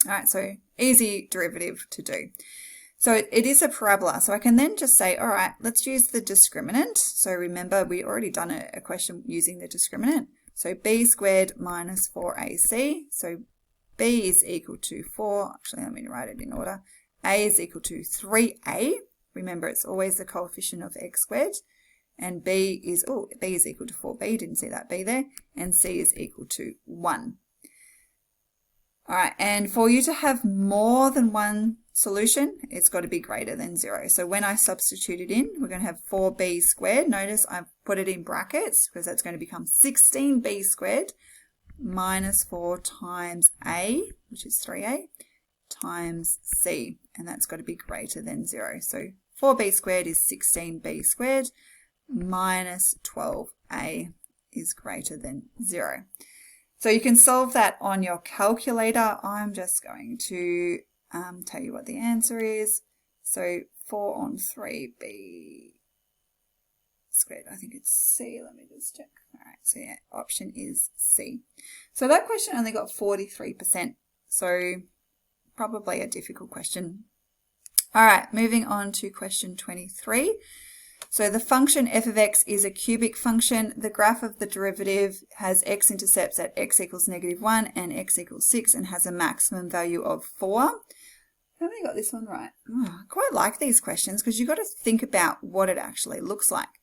All right, so easy derivative to do. So it is a parabola. So I can then just say, all right, let's use the discriminant. So remember, we already done a question using the discriminant. So b squared minus 4ac. So b is equal to 4. Actually, let me write it in order. A is equal to 3a. Remember, it's always the coefficient of x squared. And b is equal to 4b. Didn't see that b there. And c is equal to 1. All right, and for you to have more than one solution, it's got to be greater than 0. So when I substitute it in, we're going to have 4b squared. Notice I've put it in brackets because that's going to become 16b squared minus 4 times a, which is 3a, times c, and that's got to be greater than 0. So 4b squared is 16b squared minus 12a is greater than 0. So you can solve that on your calculator. I'm just going to tell you what the answer is. So 4 on 3b squared, I think it's c. Let me just check. All right, so yeah, option is C. So that question only got 43%. So probably a difficult question. All right, moving on to question 23. So the function f of x is a cubic function. The graph of the derivative has x-intercepts at x equals -1 and x equals 6 and has a maximum value of 4. Have I got this one right? Oh, I quite like these questions because you've got to think about what it actually looks like.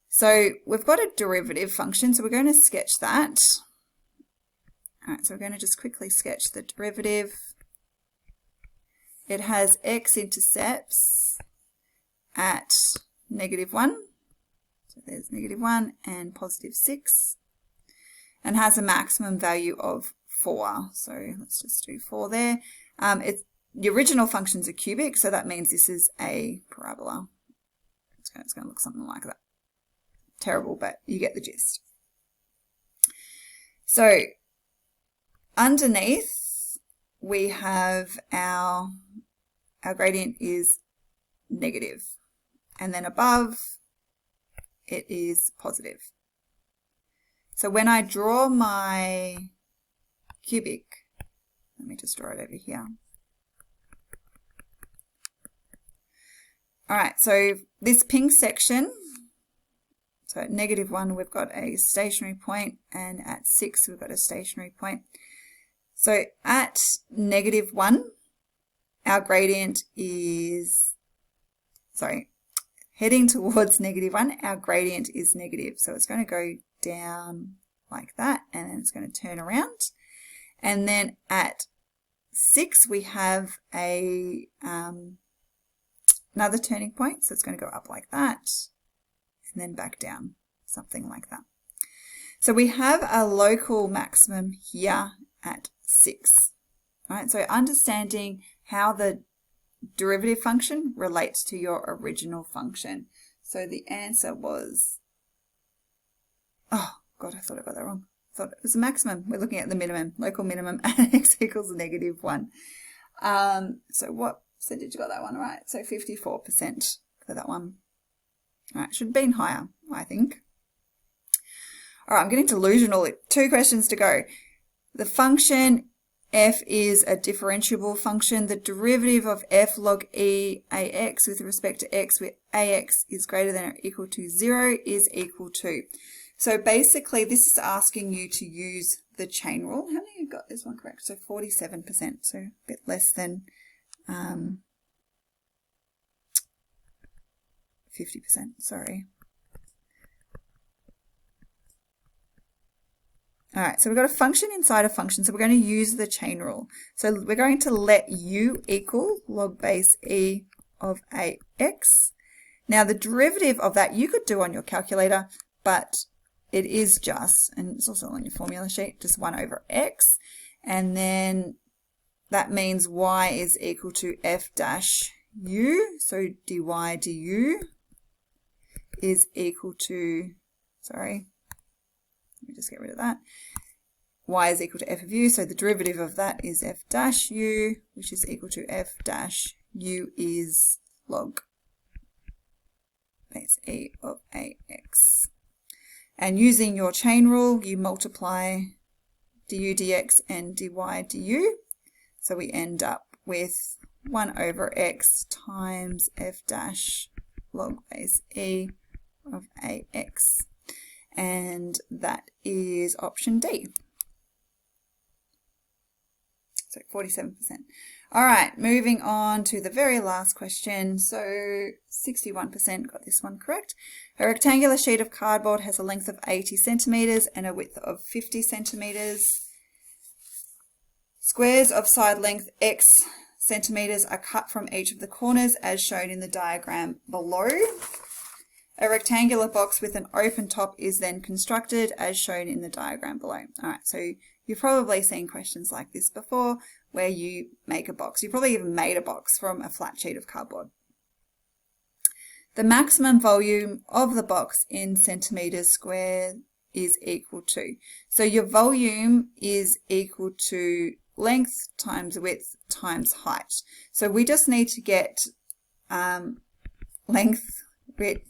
So we've got a derivative function, so we're going to sketch that. All right, so we're going to just quickly sketch the derivative. It has x-intercepts at -1, so there's -1 and +6, and has a maximum value of 4. So let's just do 4 there. The original function's a cubic, so that means this is a parabola. It's going to look something like that. Terrible, but you get the gist. So underneath we have our gradient is negative. And then above, it is positive. So when I draw my cubic, let me just draw it over here. All right, so this pink section, so at -1, we've got a stationary point, and at 6, we've got a stationary point. So at -1, our gradient is, heading towards -1, our gradient is negative. So it's going to go down like that, and then it's going to turn around. And then at 6, we have a another turning point. So it's going to go up like that, and then back down, something like that. So we have a local maximum here at 6. All right, so understanding how the derivative function relates to your original function. So the answer was, oh God, I thought I got that wrong. I thought it was a maximum. We're looking at the minimum, local minimum at x equals -1. So what percentage got that one right? So 54% for that one. All right, should have been higher, I think. All right, I'm getting delusional. 2 questions to go. The function f is a differentiable function. The derivative of f log e ax with respect to x where ax is greater than or equal to 0 is equal to. So basically this is asking you to use the chain rule. How many have got this one correct? So 47%, so a bit less than 50%, sorry. All right, so we've got a function inside a function, so we're going to use the chain rule. So we're going to let u equal log base e of ax. Now the derivative of that you could do on your calculator, but it is just, and it's also on your formula sheet, just 1 over x. And then that means y is equal to f dash u. So dy du is equal to, sorry, let me just get rid of that. Y is equal to f of u, so the derivative of that is f dash u, which is equal to f dash u is log base e of ax. And using your chain rule, you multiply du dx and dy du. So we end up with 1 over x times f dash log base e of ax. And that is option D. So 47%. All right, moving on to the very last question. So 61% got this one correct. A rectangular sheet of cardboard has a length of 80 centimetres and a width of 50 centimetres. Squares of side length x centimetres are cut from each of the corners as shown in the diagram below. A rectangular box with an open top is then constructed as shown in the diagram below. All right, so you've probably seen questions like this before where you make a box. You probably even made a box from a flat sheet of cardboard. The maximum volume of the box in centimetres squared is equal to. So your volume is equal to length times width times height. So we just need to get length, width,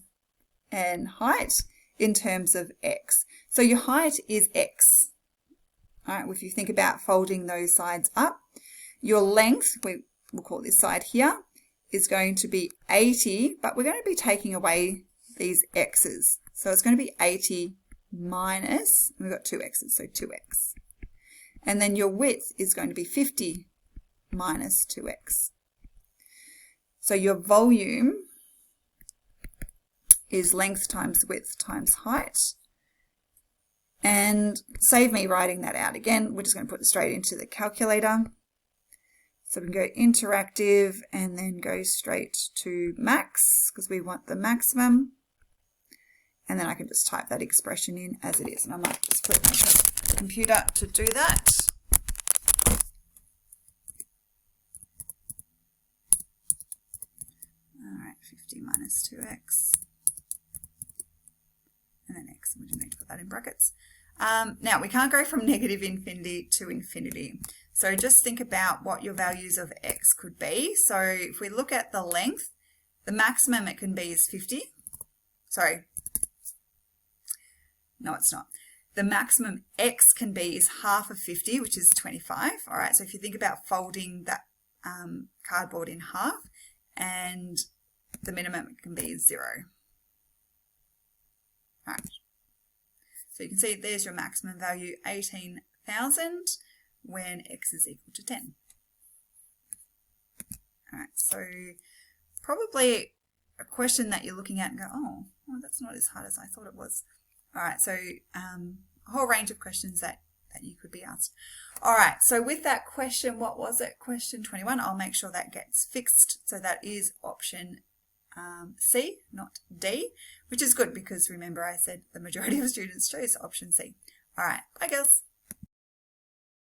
and height in terms of x. So your height is x. All right, if you think about folding those sides up, your length, we'll call this side here, is going to be 80, but we're going to be taking away these x's. So it's going to be 80 minus, we've got two x's, so 2x. And then your width is going to be 50 minus 2x. So your volume is length times width times height. And save me writing that out again. We're just going to put it straight into the calculator. So we can go interactive and then go straight to max because we want the maximum. And then I can just type that expression in as it is. And I might just put my computer to do that. All right, 50 minus 2x. And then x, we just need to put that in brackets. Now, we can't go from negative infinity to infinity. So just think about what your values of x could be. So if we look at the length, the maximum it can be is 50. Sorry. No, it's not. The maximum x can be is half of 50, which is 25. All right, so if you think about folding that cardboard in half, and the minimum it can be is 0. All right. So you can see there's your maximum value, 18,000, when x is equal to 10. All right, so probably a question that you're looking at and go, oh, well, that's not as hard as I thought it was. All right, so a whole range of questions that you could be asked. All right, so with that question, what was it? Question 21, I'll make sure that gets fixed. So that is option C, not D, which is good because remember I said the majority of students chose option C. All right, bye girls.